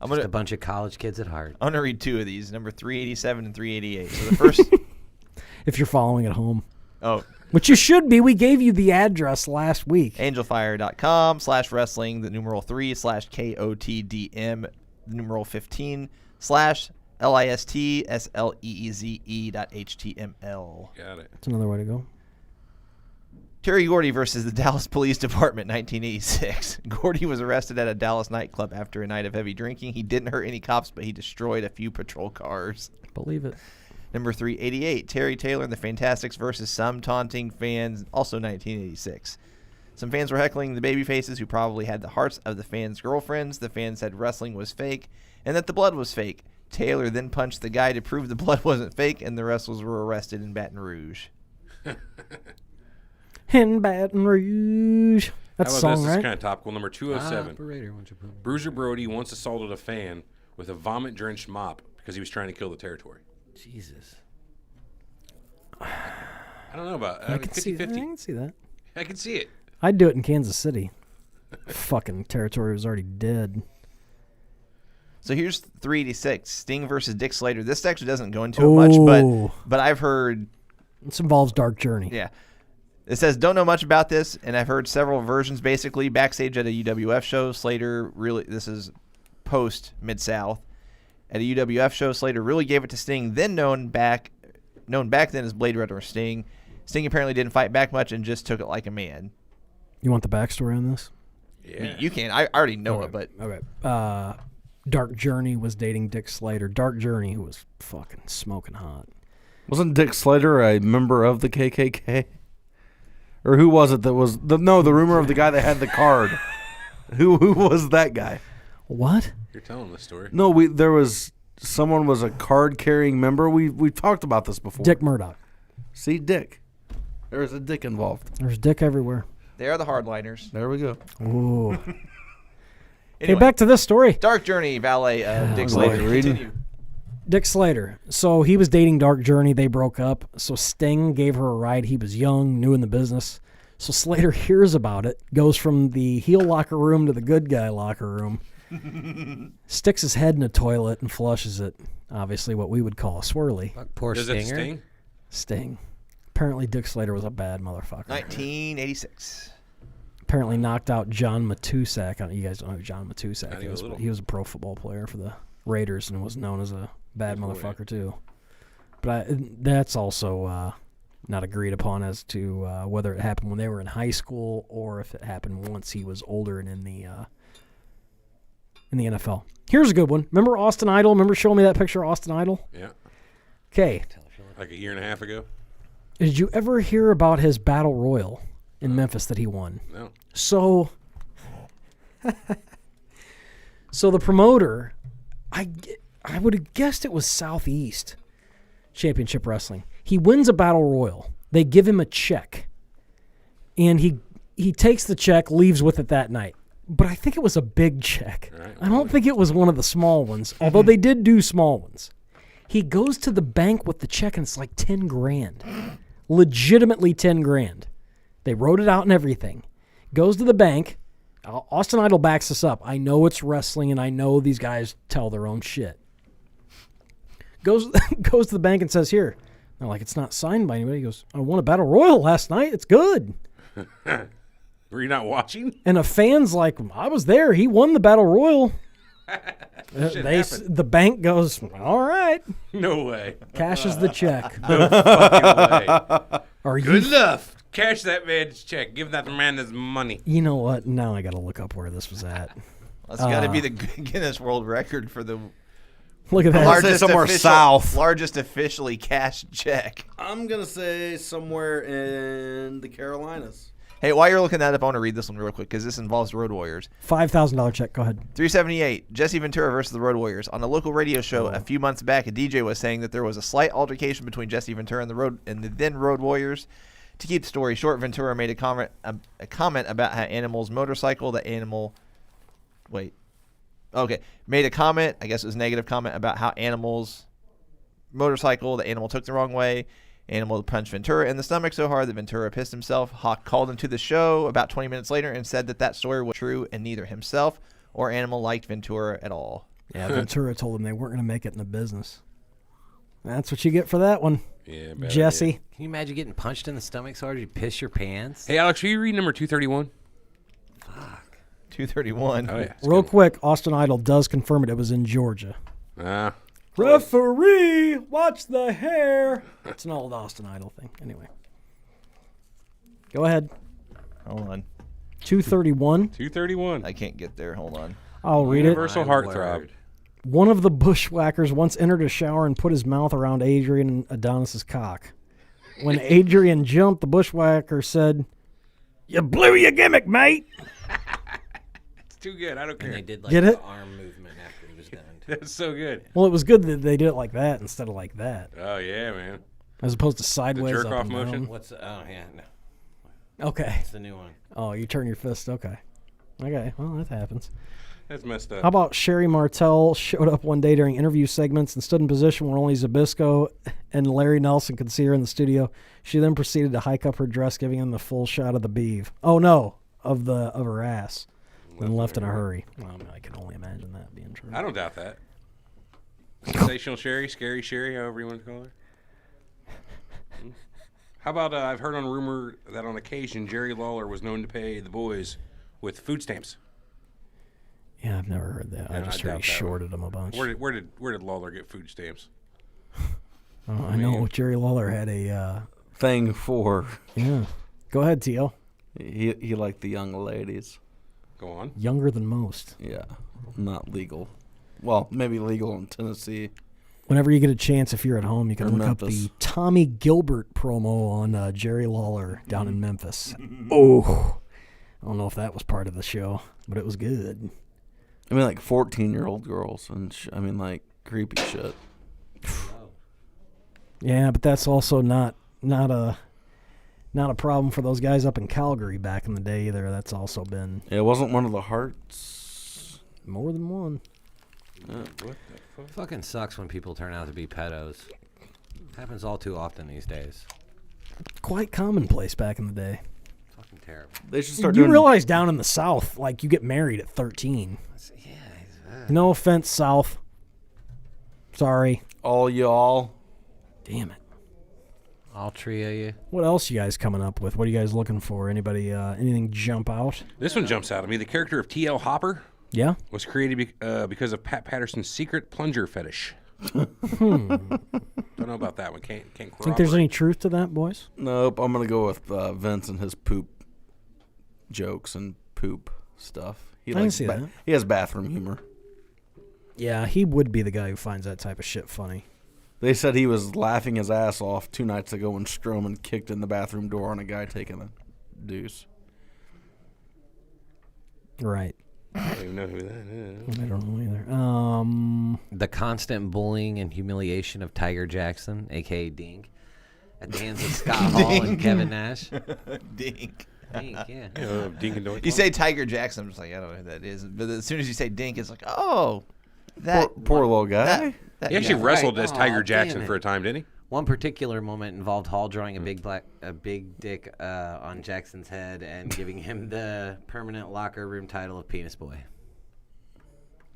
Just a bunch of college kids at heart. I'm going to read two of these, number 387 and 388. So the first... If you're following at home. Oh. Which you should be. We gave you the address last week. angelfire.com/wrestling, the numeral 3/KOTDM, the numeral 15 /LISTSLEEZE.html. Got it. That's another way to go. Terry Gordy versus the Dallas Police Department, 1986. Gordy was arrested at a Dallas nightclub after a night of heavy drinking. He didn't hurt any cops, but he destroyed a few patrol cars. Believe it. Number 388, Terry Taylor and the Fantastics versus some taunting fans, also 1986. Some fans were heckling the babyfaces who probably had the hearts of the fans' girlfriends. The fans said wrestling was fake and that the blood was fake. Taylor then punched the guy to prove the blood wasn't fake, and the wrestlers were arrested in Baton Rouge. In Baton Rouge. That's a song, this right? is kind of topical. Number 207. Bruiser Brody once assaulted a fan with a vomit-drenched mop because he was trying to kill the territory. Jesus. I don't know about I can see 50-50. I can see that. I can see it. I'd do it in Kansas City. Fucking territory was already dead. So here's 386, Sting versus Dick Slater. This actually doesn't go into it much, but I've heard... This involves Dark Journey. Yeah. It says, don't know much about this, and I've heard several versions. Basically, backstage at a UWF show, Slater really... This is post-Mid-South. At a UWF show, Slater really gave it to Sting, then known back then as Blade Runner Sting. Sting apparently didn't fight back much and just took it like a man. You want the backstory on this? Yeah. You can. I already know it, but... Okay. Dark Journey was dating Dick Slater. Dark Journey, who was fucking smoking hot. Wasn't Dick Slater a member of the KKK? Or who was it that was... the rumor of the guy that had the card. Who was that guy? What? You're telling this story. No, someone was a card-carrying member. We've talked about this before. Dick Murdoch. See, Dick. There is a Dick involved. There's Dick everywhere. They are the hardliners. There we go. Ooh. Anyway, Okay, back to this story. Dark Journey, valet of Dick Slater. Continue. Dick Slater. So he was dating Dark Journey. They broke up. So Sting gave her a ride. He was young, new in the business. So Slater hears about it, goes from the heel locker room to the good guy locker room, sticks his head in a toilet and flushes it. Obviously what we would call a swirly. Poor Does it Stinger. sting? Sting. Apparently Dick Slater was a bad motherfucker. 1986. Apparently knocked out John Matusak. You guys don't know who John Matusak Not even is, a but little. he was a pro football player for the Raiders and was known as a bad motherfucker too. But that's also not agreed upon as to whether it happened when they were in high school or if it happened once he was older and in the NFL. Here's a good one. Remember Austin Idol? Remember showing me that picture of Austin Idol? Yeah. Okay. Like a year and a half ago? Did you ever hear about his battle royal in Memphis that he won? No. So the promoter, I would have guessed it was Southeast Championship Wrestling. He wins a battle royal. They give him a check, and he takes the check, leaves with it that night. But I think it was a big check. Right. I don't think it was one of the small ones, although they did do small ones. He goes to the bank with the check, and it's like 10 grand. Legitimately 10 grand. They wrote it out and everything. Goes to the bank. Austin Idol backs us up. I know it's wrestling, and I know these guys tell their own shit. Goes to the bank and says, here. They're like, it's not signed by anybody. He goes, I won a battle royal last night. It's good. Were you not watching? And a fan's like, I was there. He won the Battle Royal. The bank goes, all right. No way. Cashes the check. No fucking way. Are Good you? enough. Cash that man's check. Give that man his money. You know what? Now I got to look up where this was at. That's got to be the Guinness World Record for the Look at that. Largest somewhere south. Largest officially cashed check. I'm going to say somewhere in the Carolinas. Hey, while you're looking that up, I want to read this one real quick because this involves Road Warriors. $5,000 check. Go ahead. 378, Jesse Ventura versus the Road Warriors. On a local radio show a few months back, a DJ was saying that there was a slight altercation between Jesse Ventura and the then Road Warriors. To keep the story short, Ventura made a comment about how animals motorcycle. Made a comment, I guess it was a negative comment, about how animals motorcycle. The animal took the wrong way. Animal punched Ventura in the stomach so hard that Ventura pissed himself. Hawk called into the show about 20 minutes later and said that story was true and neither himself or Animal liked Ventura at all. Yeah, Ventura told him they weren't going to make it in the business. That's what you get for that one, Yeah, Jesse. idea. Can you imagine getting punched in the stomach so hard you piss your pants? Hey, Alex, will you read number 231? 231. Oh, yeah. Real quick, Austin Idol does confirm it was in Georgia. Ah. Referee, watch the hair. It's an old Austin Idol thing. Anyway. Go ahead. Hold on. 231. 231. I can't get there. Hold on. I'll read it. Universal heartthrob. One of the bushwhackers once entered a shower and put his mouth around Adrian Adonis's cock. When Adrian jumped, the bushwhacker said, "You blew your gimmick, mate." It's too good. I don't care. And they did like Get the it? arm movement after he was done. That's so good. Well, it was good that they did it like that instead of like that, Oh, yeah, man. as opposed to sideways. jerk up off and motion? down. What's oh yeah, no. Okay. It's the new one. Oh, you turn your fist. Okay. Okay. Well, that happens. That's messed up. How about Sherry Martell showed up one day during interview segments and stood in position where only Zabisco and Larry Nelson could see her in the studio. She then proceeded to hike up her dress, giving him the full shot of the beeve. Oh no, of her ass. Then left in a hurry. Well, I mean, I can only imagine that being true. I don't doubt that. Sensational Sherry, Scary Sherry, however you want to call her. How about I've heard on rumor that on occasion Jerry Lawler was known to pay the boys with food stamps. Yeah, I've never heard that. I Yeah, just I heard doubt he that shorted him a bunch. Where did Lawler get food stamps? I know Jerry Lawler had a. Thing for Yeah. Go ahead, T.O. he liked the young ladies. Go on. Younger than most. Yeah, not legal. Well, maybe legal in Tennessee. Whenever you get a chance, if you're at home, you can Or look up Memphis. the Tommy Gilbert promo on Jerry Lawler down in Memphis. Oh, I don't know if that was part of the show, but it was good. I mean, like 14-year-old girls and like creepy shit. Yeah, but that's also not a problem for those guys up in Calgary back in the day either. That's also been It wasn't one of the Hearts. more than one. What the fuck? Fucking sucks when people turn out to be pedos. Happens all too often these days. Quite commonplace back in the day. Fucking terrible. They should start You doing. realize down in the South, like you get married at 13. Yeah. No offense, South. Sorry. all y'all. Damn it. All three of you. What else you guys coming up with? What are you guys looking for? Anybody, anything jump out? This one jumps out at me. The character of T.L. Hopper Yeah? was created because of Pat Patterson's secret plunger fetish. Don't know about that one. Can't corroborate. Think there's any truth to that, boys? Nope, I'm gonna go with Vince and his poop jokes and poop stuff. He I can see that. He has bathroom humor. Yeah, he would be the guy who finds that type of shit funny. They said he was laughing his ass off 2 nights ago when Strowman kicked in the bathroom door on a guy taking a deuce. Right. I don't even know who that is. I don't know either. The constant bullying and humiliation of Tiger Jackson, a.k.a. Dink, at the hands of Scott Hall and Kevin Nash. Dink. Dink, yeah. Dink and Doink. You say Tiger Jackson, I'm just like, I don't know who that is. But as soon as you say Dink, it's like, oh, that Poor little guy. that He actually guy. wrestled right. as Tiger Aw, Jackson damn it. for a time, didn't he? One particular moment involved Hall drawing a big dick on Jackson's head and giving him the permanent locker room title of Penis Boy.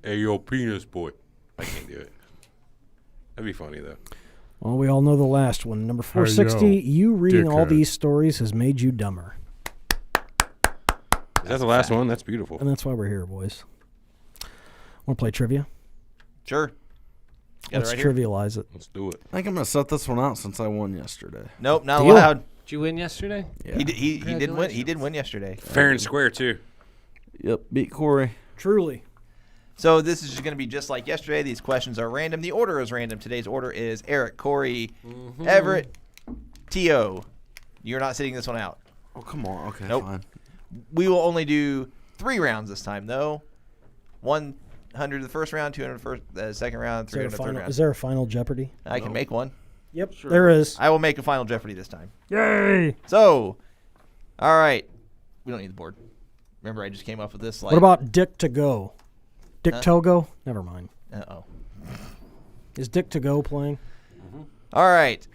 Hey, yo, penis boy. I can't do it. That'd be funny, though. Well, we all know the last one. Number 460, you reading all dickhead. these stories has made you dumber. Is that the last one? That's beautiful. And that's why we're here, boys. Want to play trivia? Sure. Got Let's it right here. trivialize it. Let's do it. I think I'm gonna set this one out since I won yesterday. Nope, not Deal. allowed. Did you win yesterday? Yeah. He did win. He did win yesterday. Fair and square, too. Yep, beat Corey. Truly. So this is going to be just like yesterday. These questions are random. The order is random. Today's order is Eric, Corey, Everett, T.O. You're not sitting this one out. Oh, come on. Okay, Nope. fine. We will only do 3 rounds this time, though. 100 the first round, 200 the second round, Is there, 300 a the third final, round. is there a final Jeopardy? I can make one. Yep, there is. I will make a final Jeopardy this time. Yay! So, all right. We don't need the board. Remember, I just came up with this. Like, What about Dick to Go? Dick Huh? Togo? Never mind. Uh-oh. Is Dick to Go playing? All right.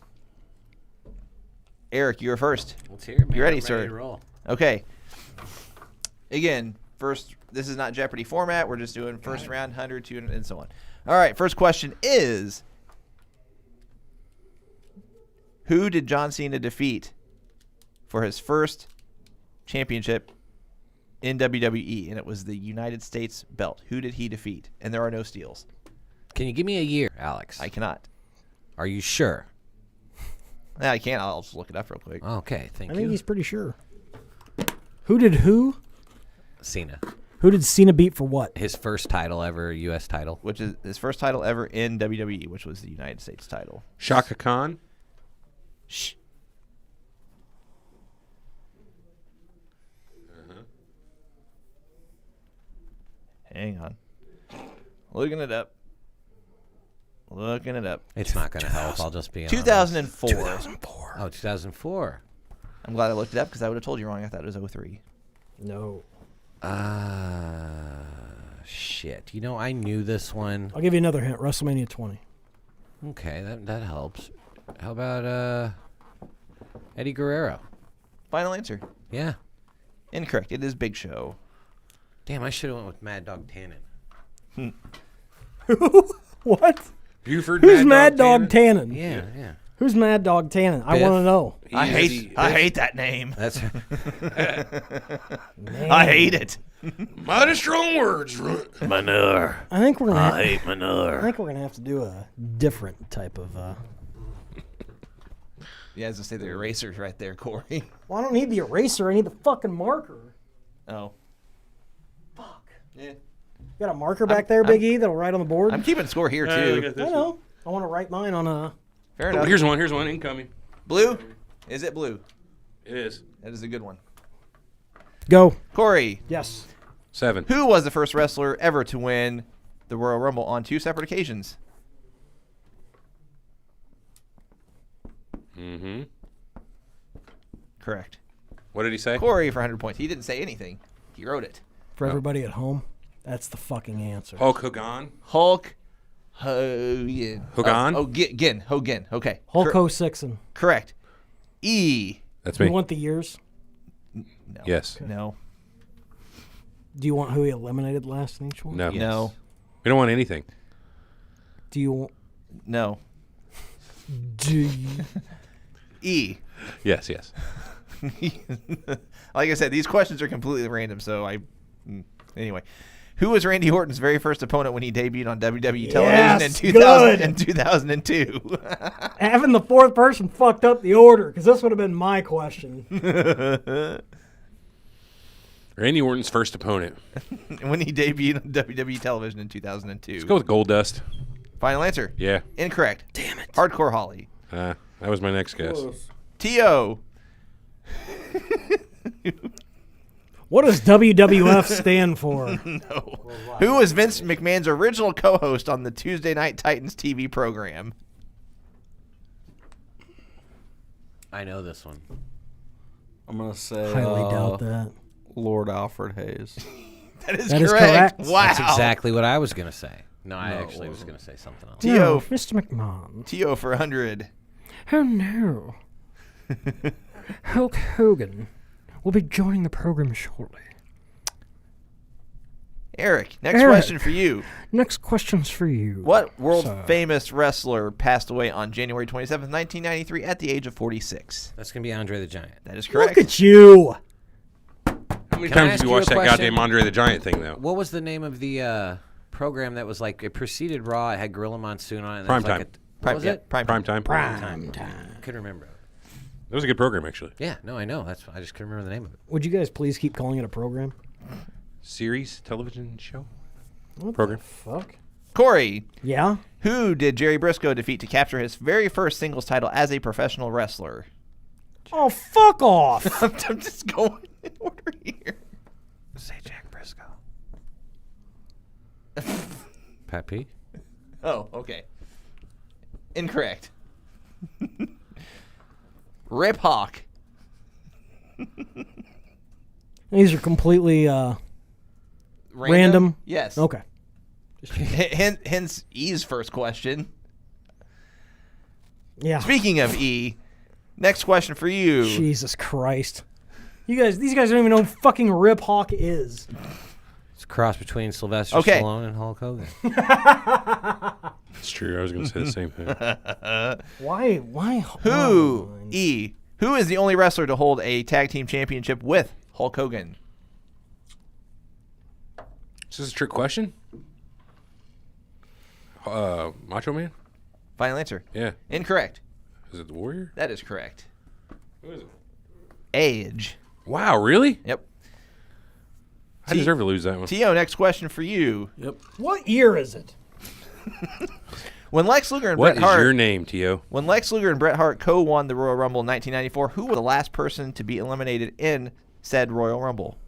Eric, you're first. Let's hear it, man. You ready, I'm sir? Ready to roll. Okay. Again, first, this is not Jeopardy format. We're just doing first round, 100, 200, and so on. All right, first question is, who did John Cena defeat for his first championship in WWE? And it was the United States belt. Who did he defeat? And there are no steals. Can you give me a year, Alex? I cannot. Are you sure? Yeah, I can't. I'll just look it up real quick. Okay, thank I you. think he's pretty sure. Who did who? Cena. Who did Cena beat for what? His first title ever, U.S. title. Which is his first title ever in WWE, which was the United States title. Shaka Khan. Shh. Hang on. Looking it up. It's not going to help. I'll just be honest. 2004. Oh, 2004. I'm glad I looked it up because I would have told you wrong. I thought it was 03. No. Shit. You know, I knew this one. I'll give you another hint. WrestleMania 20. Okay, that helps. How about Eddie Guerrero? Final answer. Yeah. Incorrect. It is Big Show. Damn, I should have went with Mad Dog Tannen. What? Buford. Who's Mad Dog Tannen? Yeah. Who's Mad Dog Tannen? I Biff. want to know. I hate that name. That's I hate it. Mighty strong words. manure. I think we're gonna. hate I manure. think we're gonna have to do a different type of. Yeah, as I say, the eraser's right there, Corey. Well, I don't need the eraser. I need the fucking marker. Oh. Fuck. Yeah. You got a marker back there, Big E, that'll write on the board. I'm keeping score here, too. I know. I want to write mine on a. Fair Oh, enough. here's one incoming. Blue? Is it blue? It is. That is a good one. Go. Corey, Yes. 7. who was the first wrestler ever to win the Royal Rumble on 2 separate occasions? Mm-hmm. Correct. What did he say? Corey for 100 points. He didn't say anything. He wrote it. For everybody at home, that's the fucking answer. Hulk Hogan. Hulk Hogan. Hogan? Hogan. Okay. Hulk Ho-Sixon. Correct. E. That's Do me. you want the years? No. Yes. No. Do you want who he eliminated last in each one? No. No. We don't want anything. Do you want? No. Do you? E. Yes. Like I said, these questions are completely random, so anyway. Who was Randy Orton's very first opponent when he debuted on WWE television in 2002? Having the fourth person fucked up the order, because this would have been my question. Randy Orton's first opponent. When he debuted on WWE television in 2002. Let's go with Goldust. Final answer. Yeah. Incorrect. Damn it. Hardcore Holly. That was my next guess. T.O. What does WWF stand for? No. Who was Vince McMahon's original co-host on the Tuesday Night Titans TV program? I know this one. I'm going to say Highly doubt that. Lord Alfred Hayes. That is That is correct. correct. Wow. That's exactly what I was going to say. No, I actually was going to say something else. T.O. No, Mr. McMahon. T.O. for 100. Oh no. Hulk Hogan will be joining the program shortly. Eric, next Eric. question for you. Next question's for you. What world-famous wrestler passed away on January 27th, 1993 at the age of 46? That's going to be Andre the Giant. That is correct. Look at you. How many Can I times ask have you you a watched that question? goddamn Andre the Giant thing, though? What was the name of the program that was like, it preceded Raw, it had Gorilla Monsoon on it? And Prime there was Time. What was it? Prime Prime time. Couldn't remember. That was a good program, actually. Yeah, no, I know. I just couldn't remember the name of it. Would you guys please keep calling it a program? Series, television show? What Program. the fuck? Corey, Yeah? who did Jerry Brisco defeat to capture his very first singles title as a professional wrestler? Oh, fuck off. I'm just going in order here. Say Jack Briscoe. Pat P? Oh, okay. Incorrect. Rip Hawk. These are completely random? Yes. Okay. Hence E's first question. Yeah. Speaking of E, next question for you. Jesus Christ. These guys don't even know who fucking Rip Hawk is. It's a cross between Sylvester Okay. Stallone and Hulk Hogan. It's true. I was going to say the same thing. Why? Who, E, who is the only wrestler to hold a tag team championship with Hulk Hogan? Is this a trick question? Macho Man? Final answer. Yeah. Incorrect. Is it the Warrior? That is correct. Who is it? Edge. Wow, really? Yep. I deserve to lose that one. T.O., next question for you. Yep. What year is it? When Lex Luger and What Bret is Hart your name, T.O.? When Lex Luger and Bret Hart co-won the Royal Rumble in 1994, who was the last person to be eliminated in said Royal Rumble?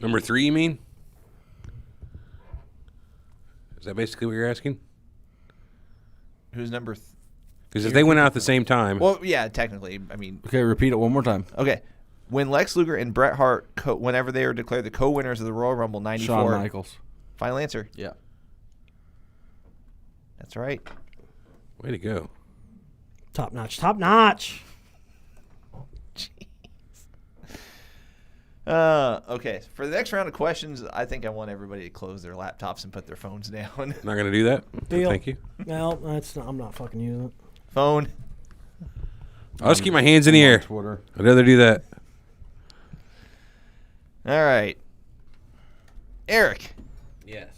Number 3, you mean? Is that basically what you're asking? Who's number? Because if they went out at the same time, Well, yeah, technically. I mean, Okay, repeat it one more time. okay. When Lex Luger and Bret Hart, whenever they were declared the co-winners of the Royal Rumble '94, Shawn Michaels. final answer. Yeah. That's right. way to go. Top notch. Top notch. Okay. For the next round of questions, I think I want everybody to close their laptops and put their phones down. Not going to do that? Deal. Thank you. No, I'm not fucking using it. Phone. I'll just keep my hands in the air. Twitter. I'd rather do that. All right. Eric. Yes.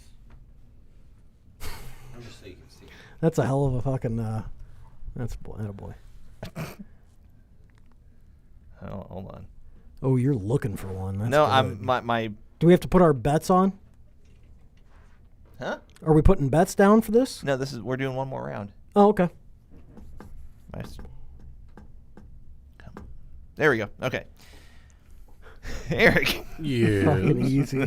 I'm just so you can see. That's a hell of a fucking. That's a boy. Oh, hold on. Oh, you're looking for one. That's No, good. I'm my. Do we have to put our bets on? Huh? Are we putting bets down for this? No, we're doing one more round. Oh, okay. Nice. There we go. Okay. Eric. Fucking easy.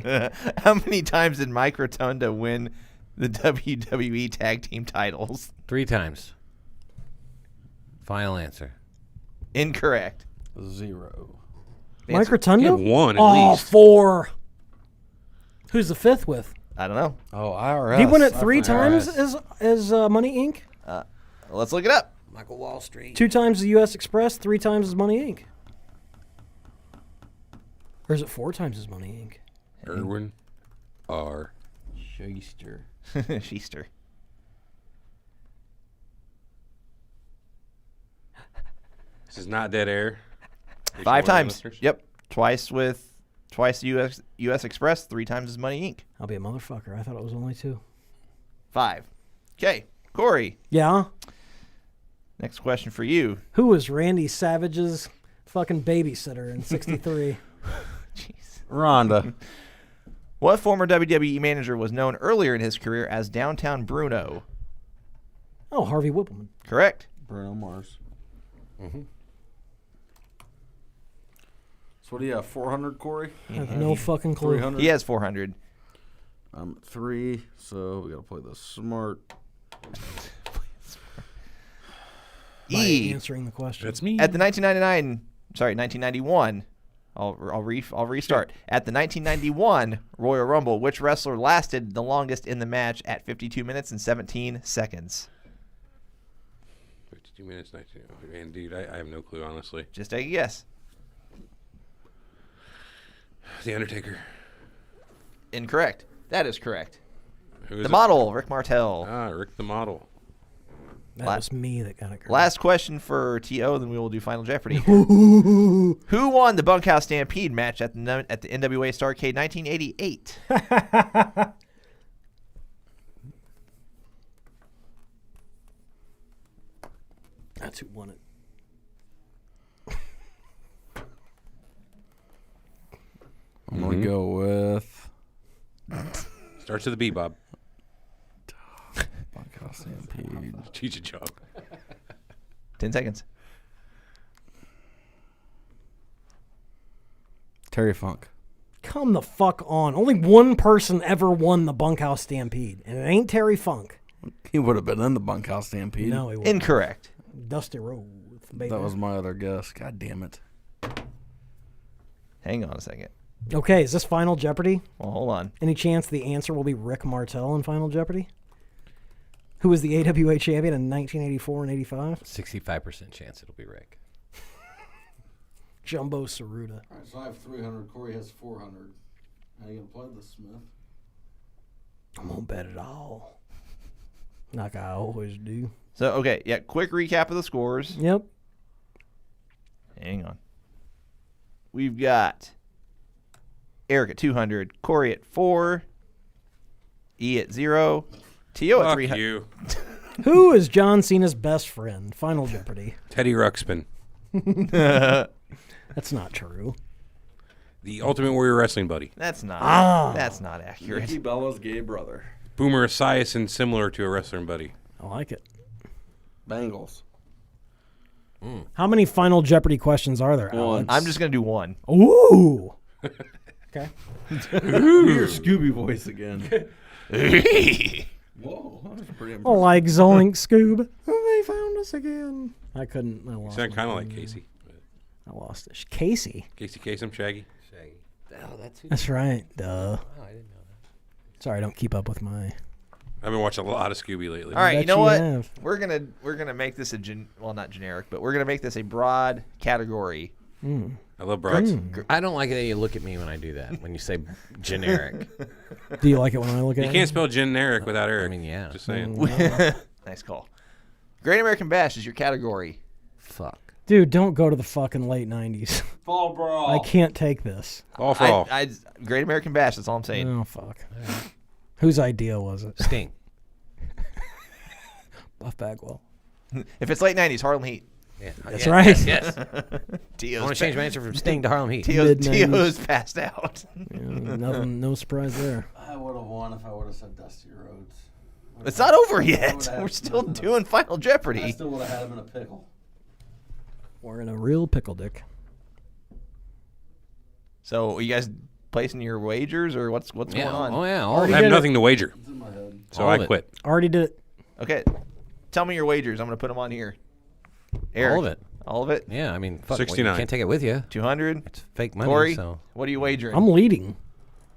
How many times did Mike Rotunda win the WWE Tag Team titles? 3 times. Final answer. Incorrect. 0. Mike Rotunda? One at least. 4. Who's the 5th with? I don't know. Oh, IRS. Did he win it I 3 forgot. times as Money Inc.? Let's look it up. Michael Wall Street. 2 times the U.S. Express, 3 times as Money Inc. Or is it 4 times as Money Inc.? Erwin R. Shyster. Sheester. This is not dead air. 5 times. Yep. Twice U.S. Express, 3 times as Money Inc. I'll be a motherfucker. I thought it was only 2. 5. Okay. Corey. Yeah? Next question for you. Who was Randy Savage's fucking babysitter in 63? Jeez. Rhonda. What former WWE manager was known earlier in his career as Downtown Bruno? Oh, Harvey Whippleman. Correct. Bruno Mars. Mm-hmm. So what do you have, 400, Corey? I have no fucking clue. 300? He has 400. I'm at 3, so we got to play this smart. By E. answering the question. That's me. At the 1991. I'll restart. At the 1991 Royal Rumble, which wrestler lasted the longest in the match at 52 minutes and 17 seconds? 52 minutes, 19. And dude, I have no clue, honestly. Just take a guess. The Undertaker. Incorrect. That is correct. Who is The it? model, Rick Martel. Ah, Rick the Model. That was me that got it correct. Last question for T.O., then we will do Final Jeopardy. Who won the Bunkhouse Stampede match at the NWA Starrcade 1988? That's who won it. I'm going to go with... Starts with a B, Bob. Bunkhouse Stampede. Cheech and Chong. 10 seconds. Terry Funk. Come the fuck on. Only one person ever won the Bunkhouse Stampede, and it ain't Terry Funk. He would have been in the Bunkhouse Stampede. No, he wasn't. Incorrect. Dusty Rhodes, baby. That was my other guess. God damn it. Hang on a second. Okay, is this Final Jeopardy? Well, hold on. Any chance the answer will be Rick Martel in Final Jeopardy? Who was the AWA champion in 1984 and 85? 65% chance it'll be Rick. Jumbo Saruta. All right, so I have 300. Corey has 400. How you going to play this, Smith? I'm going to bet it all. Like I always do. So, okay, yeah, quick recap of the scores. Yep. Hang on. We've got Eric at 200, Corey at 4, E at 0, T.O. at Fuck 300. you. Who is John Cena's best friend? Final Jeopardy. Teddy Ruxpin. That's not true. The Ultimate Warrior Wrestling buddy. That's not accurate. Nikki Bella's gay brother. Boomer Esiason, similar to a wrestling buddy. I like it. Bengals. How many Final Jeopardy questions are there, Alex? I'm just going to do one. Ooh. Okay. Your Scooby voice again. Whoa, that was pretty impressive. Like Zoink Scoob. They found us again. I lost. You sound kind of like Casey. I lost it. Casey. Casey Kasem, Shaggy. Shaggy. Oh, that's who. That's right. Duh. Oh, I didn't know that. Sorry, I don't keep up with my. I've been watching a lot of Scooby lately. All right, you Bet know you what? have. We're gonna make this not generic, but we're gonna make this a broad category. I love broads. I don't like it that you look at me when I do that, when you say generic. Do you like it when I look at You it? can't spell generic without Eric. I mean, yeah. Just saying. Nice call. Great American Bash is your category. Fuck. Dude, don't go to the fucking late 90s. Fall Brawl. I can't take this. All for all. Great American Bash. That's all I'm saying. Oh, fuck. Whose idea was it? Sting. Buff Bagwell. If it's late 90s, Harlem Heat. Yeah. That's right. Yes. I T.O.'s want to change my answer from Sting to Harlem Heat. T.O.'s passed out. Yeah, nothing, no surprise there. I would have won if I would have said Dusty Rhodes. It's not over yet. would've had We're still nothing. doing Final I Jeopardy. still would have had him in a pickle. We're in a real pickle dick. So, are you guys placing your wagers, or what's going on? Oh, yeah. I have nothing to wager, It's in my head. so All I of it. quit. Already did it. Okay, tell me your wagers. I'm going to put them on here. Eric, All of it. All of it? Yeah, I mean, fuck. 69. You can't take it with you. 200? It's fake money, Corey, so. what are you wagering? I'm leading.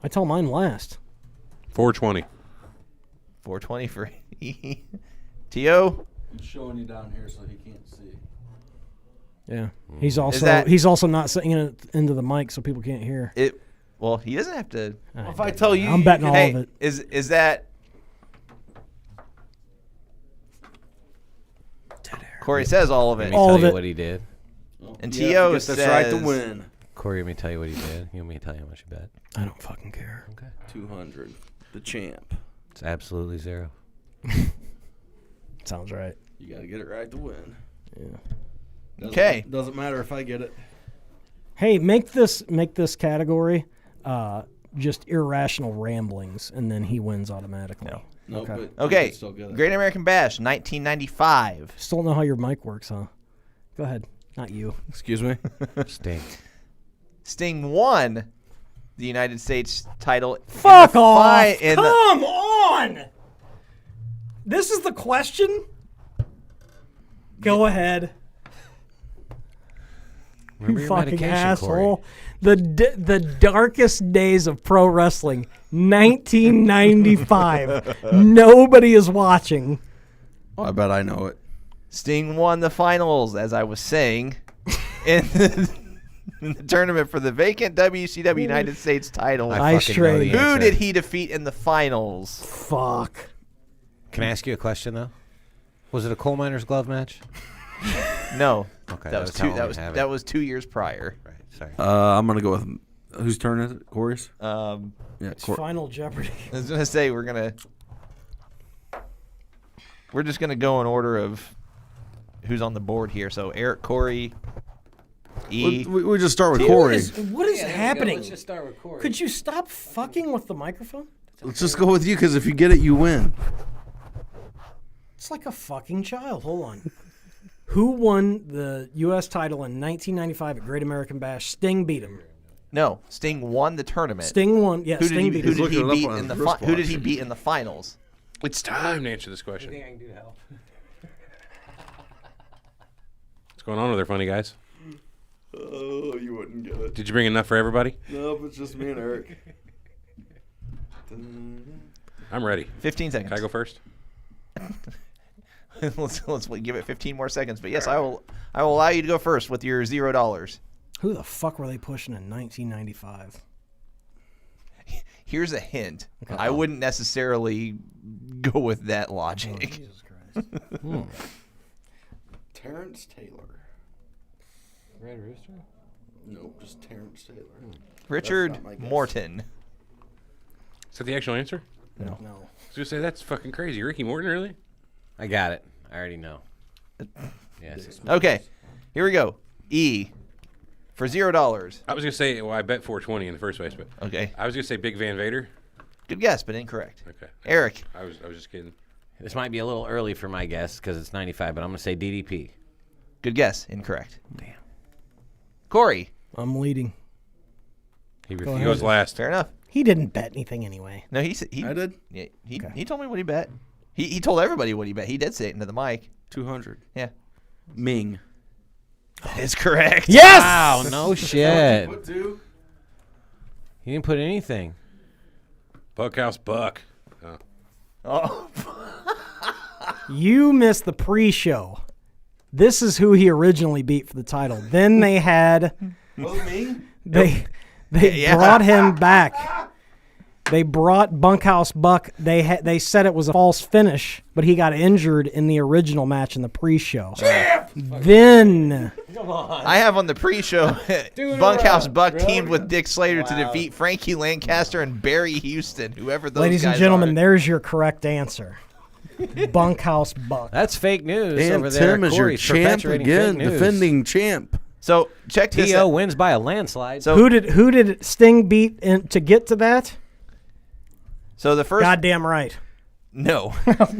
I tell mine last. 420. 420 for T.O.? I'm showing you down here so he can't see. Yeah. He's also that- he's also not saying it into the mic so people can't hear. Well, he doesn't have to. If I tell you, I'm betting all Hey, of it. is that Corey says all of Let it. me All tell of you it. what he did. And you have T.O. to get this right to says- win. Corey, let me tell you what he did. You want me to tell you how much you bet? I don't fucking care. Okay. 200. The champ. It's absolutely zero. Sounds right. You got to get it right to win. Yeah. Okay. Doesn't matter if I get it. Hey, make this category just irrational ramblings, and then he wins automatically. No. No, Okay. but you Okay, can still get it. Great American Bash, 1995. Still don't know how your mic works, huh? Go ahead. Not you. Excuse me? Sting. Sting won the United States title. Fuck in the off! fi- in the- Come on! This is the question? Go ahead. Remember You your fucking medication, asshole. Corey. The darkest days of pro wrestling, 1995. Nobody is watching. Oh, I bet I know it. Sting won the finals, as I was saying, in the tournament for the vacant WCW United States title. I fucking know the straight. Who answer. did he defeat in the finals? Fuck. Can I ask you a question, though? Was it a coal miner's glove match? No. Okay, That was how 2. long That we was have it. that was 2 years prior. Right. Sorry. I'm gonna go with whose turn is it? Corey's. Yeah, It's Final Jeopardy. I was gonna say we're just gonna go in order of who's on the board here. So Eric, Corey, E. We just start with Corey. What is happening? Let's just start with Corey. Could you stop fucking with the microphone? Let's just go with you because if you get it, you win. It's like a fucking child. Hold on. Who won the U.S. title in 1995 at Great American Bash? Sting beat him. No, Sting won the tournament. Sting won. Yeah, Who Sting did beat he, him. who did he Looking it beat up on in the his who did he wristwatch. beat in the finals? It's time to answer this question. I can do to help? What's going on with there, funny guys? Oh, you wouldn't get it. Did you bring enough for everybody? Nope, it's just me and Eric. I'm ready. 15 seconds. Can I go first? let's give it 15 more seconds. But yes, I will allow you to go first with your $0. Who the fuck were they pushing in 1995? Here's a hint. I wouldn't necessarily go with that logic. Jesus Christ. Terrence Taylor. Red Rooster? Nope, just Terrence Taylor. Richard That's not my guess. Morton. Is that the actual answer? No. I was gonna say that's fucking crazy. Ricky Morton, really? I got it. I already know. Yes. Okay, here we go. E for $0. I was gonna say, well, I bet 420 in the first place, but Okay, I was gonna say Big Van Vader. good guess, but incorrect. Okay. Eric, I was just kidding. This might be a little early for my guess because it's 95, but I'm going to say DDP. good guess, incorrect. Damn. Corey, I'm leading. He ahead. goes last. fair enough. He didn't bet anything anyway. No, he said he I did. Yeah, he told me what he bet. He told everybody what he bet. He did say it into the mic. 200. Yeah, Ming. that is correct. Yes! Wow, no shit. What two? He didn't put anything. Bunkhouse Buck. Oh. Oh, You missed the pre-show. This is who he originally beat for the title. Then they had Was it Ming? they Yeah. brought him back. They brought Bunkhouse Buck. They said it was a false finish, but he got injured in the original match in the pre-show. Then I have on the pre-show Bunkhouse Buck teamed with Dick Slater to defeat Frankie Lancaster and Barry Houston, whoever those ladies and guys gentlemen, are. there's your correct answer. Bunkhouse Buck. That's fake news And over there. Tim is your Corey's champ perpetuating again, fake news. defending champ. So check this T.O. out. wins by a landslide. So Who did Sting beat to get to that? so the first Goddamn right. no.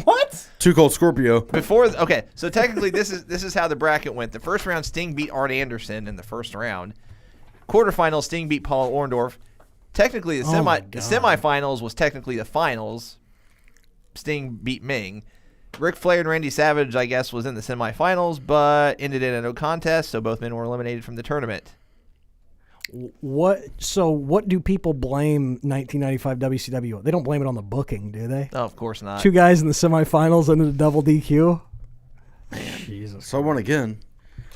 What? Too Cold Scorpio. Okay, so technically this is how the bracket went. The first round, Sting beat Art Anderson in the first round. Quarterfinals, Sting beat Paul Orndorff. Technically, the my the God. semifinals was technically the finals. Sting beat Ming. Ric Flair and Randy Savage, I guess, was in the semifinals, but ended in a no contest, so both men were eliminated from the tournament. What? So what do people blame 1995 WCW? They don't blame it on the booking, do they? Oh, of course not. Two guys in the semifinals ended a double DQ. Jesus. So I won again.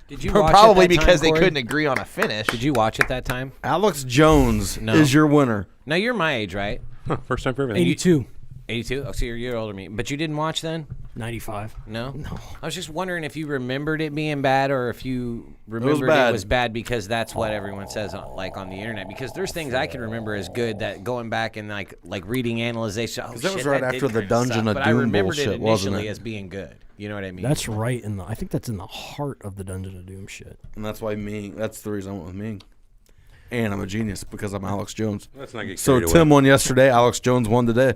Did you watch Probably it that because time, they Corey? couldn't agree on a finish. Did you watch it that time? Alex Jones No. is your winner. Now you're my age, right? Huh, first time for everything. 82. 82. Oh, so you're a year older than me. But you didn't watch then? 95. No. I was just wondering if you remembered it being bad, or if you remembered bad. it was bad because that's what everyone says on, like on the internet. Because there's things I can remember as good that going back and like reading analyzation. Oh, that was shit, right did after the kinda Dungeon suck. of But I Doom remembered bullshit, it wasn't initially it? as being good. You know what I mean? That's right in the. I think that's in the heart of the Dungeon of Doom shit. And that's why Ming. That's the reason I went with Ming. And I'm a genius because I'm Alex Jones. Let's not get So carried Tim away. won yesterday. Alex Jones won today.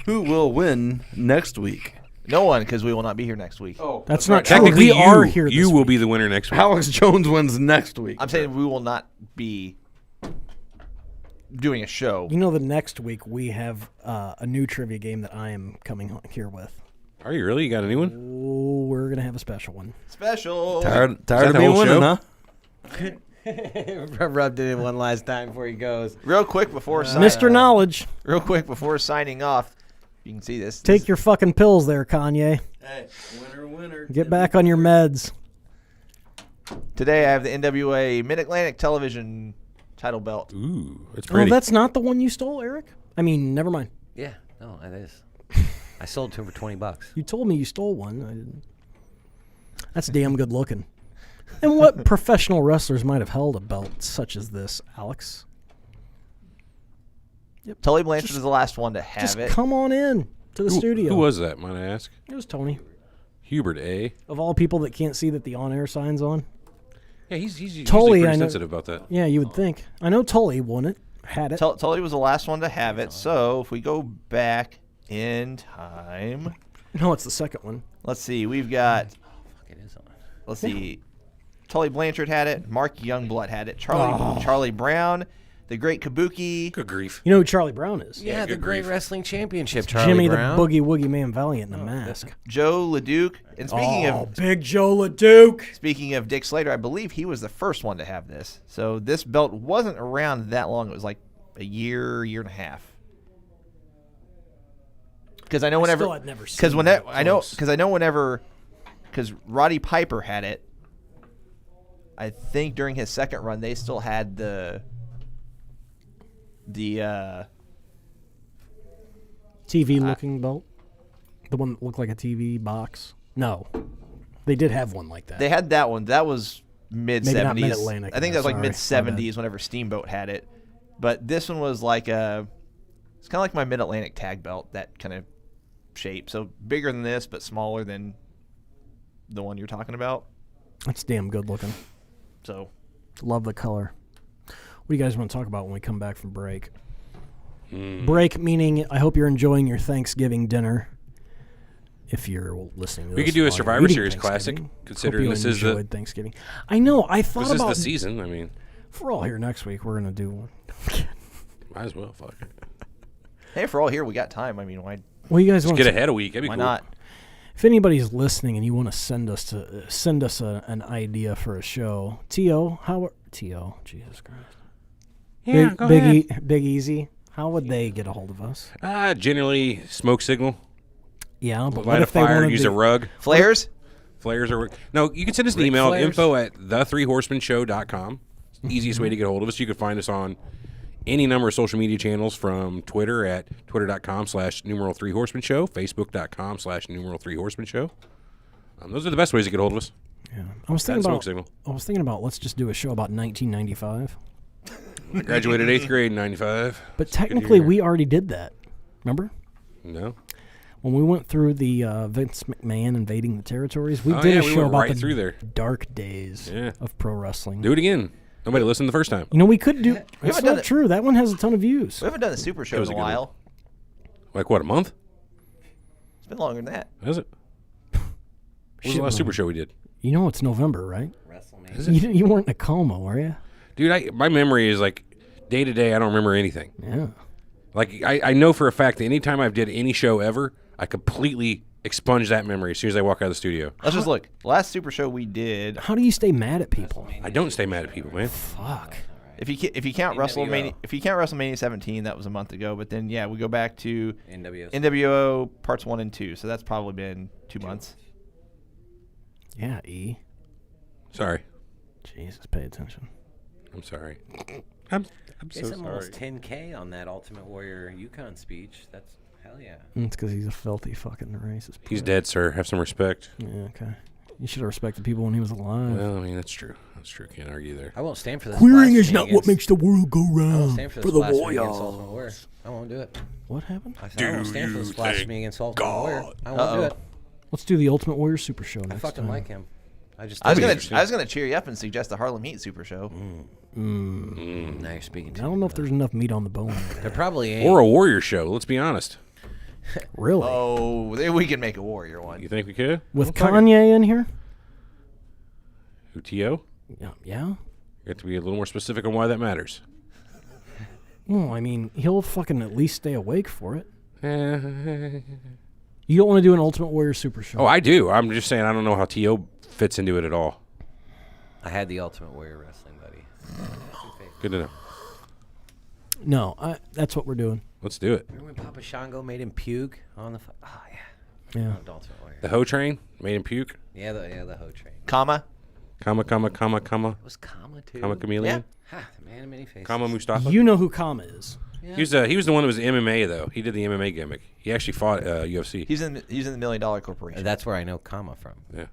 Who will win next week? No one, because we will not be here next week. Oh, That's not true. Technically, We are here. you this will week. be the winner next week. Alex Jones wins next week. I'm saying we will not be doing a show. You know, the next week we have a new trivia game that I am coming here with. Are you really? You got a new one? Oh, we're gonna have a special one. Special. Tired of the me whole winning, show? huh? Rubbed it in one last time before he goes. Real quick before Mr. Knowledge, signing off, you can see this. take your fucking pills there, Kanye. Hey, winner. Get back on your meds. Today I have the NWA Mid-Atlantic Television title belt. Ooh, it's Oh, pretty. that's not the one you stole, Eric? I mean, never mind. Yeah. No, it is. I sold it to him for $20. You told me you stole one. I didn't. That's damn good looking. And what professional wrestlers might have held a belt such as this, Alex? Tully Blanchard is the last one to have Just it. come on in to the studio. Who was that, might I ask? It was Tony. Hubert, eh? Of all people that can't see that the on-air sign's on. Yeah, he's usually Tully, pretty I know- sensitive about that. Yeah, you would think. I know Tully won it. Had it. Tully was the last one to have it. So if we go back in time, No, it's the second one. let's see. We've got. It is on. Let's see. Tully Blanchard had it. Mark Youngblood had it. Charlie Brown, the Great Kabuki. Good grief. You know who Charlie Brown is? Yeah, the good Great grief. Wrestling Championship, Charlie Jimmy Brown. the Boogie Woogie Man Valiant in a mask. Joe LeDuc. And Big Joe LeDuc. speaking of Dick Slater, I believe he was the first one to have this. So this belt wasn't around that long. It was like a year and a half. Because I know whenever, still had never seen because that whenever, because Roddy Piper had it. I think during his second run, they still had the TV-looking belt. The one that looked like a TV box. No. They did have one like that. They had that one. That was Maybe not mid-70s. Mid-Atlantic, I think that was like sorry. My mid-70s whenever Steamboat had it. But this one was like it's kind of like my Mid-Atlantic tag belt, that kind of shape. So bigger than this, but smaller than the one you're talking about. That's damn good looking. So Love the color. What do you guys want to talk about when we come back from break? Break meaning I hope you're enjoying your Thanksgiving dinner. If you're listening to We this could do a while you're Survivor eating Series classic, Thanksgiving. considering Hope you this is the enjoyed Thanksgiving. I know. I thought this is about the season. I mean, if we're all here next week, we're gonna do one. might as well. Fuck it. hey, for all here, we got time. I mean, why Well, you guys Just want get to ahead a week. That'd be why cool. not? If anybody's listening and you want to send us an idea for a show, Jesus Christ, Yeah, go ahead. Big Easy, how would they get a hold of us? Generally, smoke signal. Yeah, but Light what a if they fire. want to Use a rug. Flares? Flares are no. You can send us an Ric email Flares? info@thethreehorsemenshow.com. Easiest way to get a hold of us. You can find us on any number of social media channels, from Twitter at twitter.com/3 Horsemen Show, facebook.com/3 Horsemen Show. Those are the best ways to get a hold of us. Yeah. I was thinking Smoke about. signal. I was thinking about let's just do a show about 1995. I graduated 8th grade in '95. But technically, we already did that. Remember No. when we went through the Vince McMahon invading the territories? We Oh, did yeah, a we show went about right the through there. dark days Yeah. of pro wrestling. Do it again. Nobody listened the first time. You know, we could do. That's haven't done not it. true. That one has a ton of views. We haven't done a Super Show was in a a good one. while. Like what, a month? It's been longer than that. Is it? What was the last Super Show we did? You know it's November, right? WrestleMania. You weren't in a coma, were you? Dude, my memory is like day to day. I don't remember anything. Yeah. Like I know for a fact that anytime I've did any show ever, I completely expunge that memory as soon as I walk out of the studio. Let's just look. Last Super Show we did. How do you stay mad at people? I don't stay mad at people, man. Fuck. If you count WrestleMania, if you count WrestleMania 17, that was a month ago. But then we go back to NWO parts 1 and 2. So that's probably been 2 months. Yeah, E. Sorry. Jesus, pay attention. I'm sorry. I'm It's so almost sorry. 10K on that Ultimate Warrior Yukon speech. That's hell yeah. It's because he's a filthy fucking racist. He's dead, sir. Have some respect. Yeah, okay. You should have respected people when he was alive. Well, I mean, that's true. That's true. Can't argue there. I won't stand for this. Queering is blasphemy not what against- makes the world go I won't round. stand for For this the blasphemy against Ultimate warriors. Warrior. I won't do it. What happened? I said I won't stand for this blasphemy against Ultimate Warrior. I won't Uh-oh. do it. Let's do the Ultimate Warrior Super Show I next fucking time. like him. I just. I was interesting. gonna cheer you up and suggest the Harlem Heat Super Show. Now you're speaking I to don't me, know if brother. there's enough meat on the bone. There probably ain't. Or a Warrior show. Let's be honest. Really? Oh, there we can make a Warrior one. You think we could? With Kanye in here? Who, T.O.? Yeah. You have to be a little more specific on why that matters. Well, I mean, he'll fucking at least stay awake for it. Oh, You don't want to do an Ultimate Warrior Super Show? I do. I'm just saying I don't know how T.O. fits into it at all. I had the Ultimate Warrior wrestling buddy. Good to know. No, that's what we're doing. Let's do it. Remember when Papa Shango made him puke on the? Oh yeah. Yeah. Loved Ultimate Warrior. The Ho Train made him puke. Yeah, the Ho Train. Comma. Comma. It was Kama too. Comma Chameleon. Ha, the man in many faces. Comma Mustafa. You know who Kama is. Yeah. He was the one that was MMA though. He did the MMA gimmick. He actually fought UFC. He's in the $1 Million Corporation. That's where I know comma from. Yeah.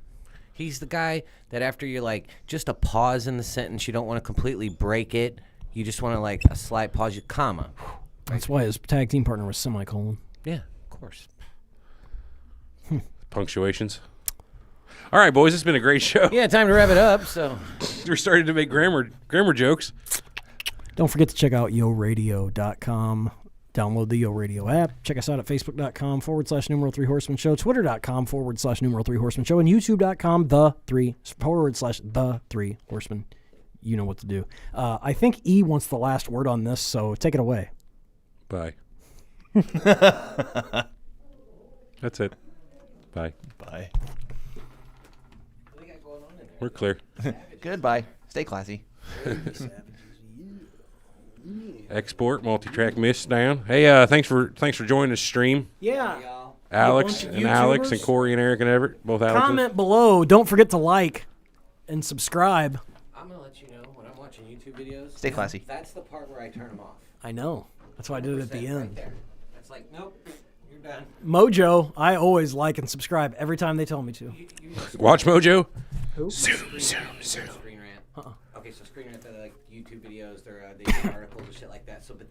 He's the guy that after you're like, just a pause in the sentence, you don't want to completely break it. You just want to like a slight pause, you comma. That's why his tag team partner was semicolon. Yeah, of course. Punctuations. All right, boys, it's been a great show. Yeah, time to wrap it up. So We're starting to make grammar jokes. Don't forget to check out yoradio.com. Download the Yo Radio app. Check us out at facebook.com/Three Horsemen Show, twitter.com/Three Horsemen Show, and youtube.com /The Three Horsemen. You know what to do. I think E wants the last word on this, so take it away. Bye. That's it. Bye. Bye. We're clear. Goodbye. Stay classy. Export multi-track miss down. Hey, thanks for joining the stream, Yeah. Alex bunch of and Alex YouTubers. and Corey and Eric and Everett, both Alexes. Comment below. Don't forget to like and subscribe. I'm going to let you know when I'm watching YouTube videos. Stay classy. That's the part where I turn them off. I know. That's why I did it at the 100% end. Right there. That's like, nope, you're done. Mojo, I always like and subscribe every time they tell me to. Watch Mojo. Who? Zoom. Screen Rant. Okay, so Screen Rant, they're like YouTube videos, they do articles and shit like that. So, but they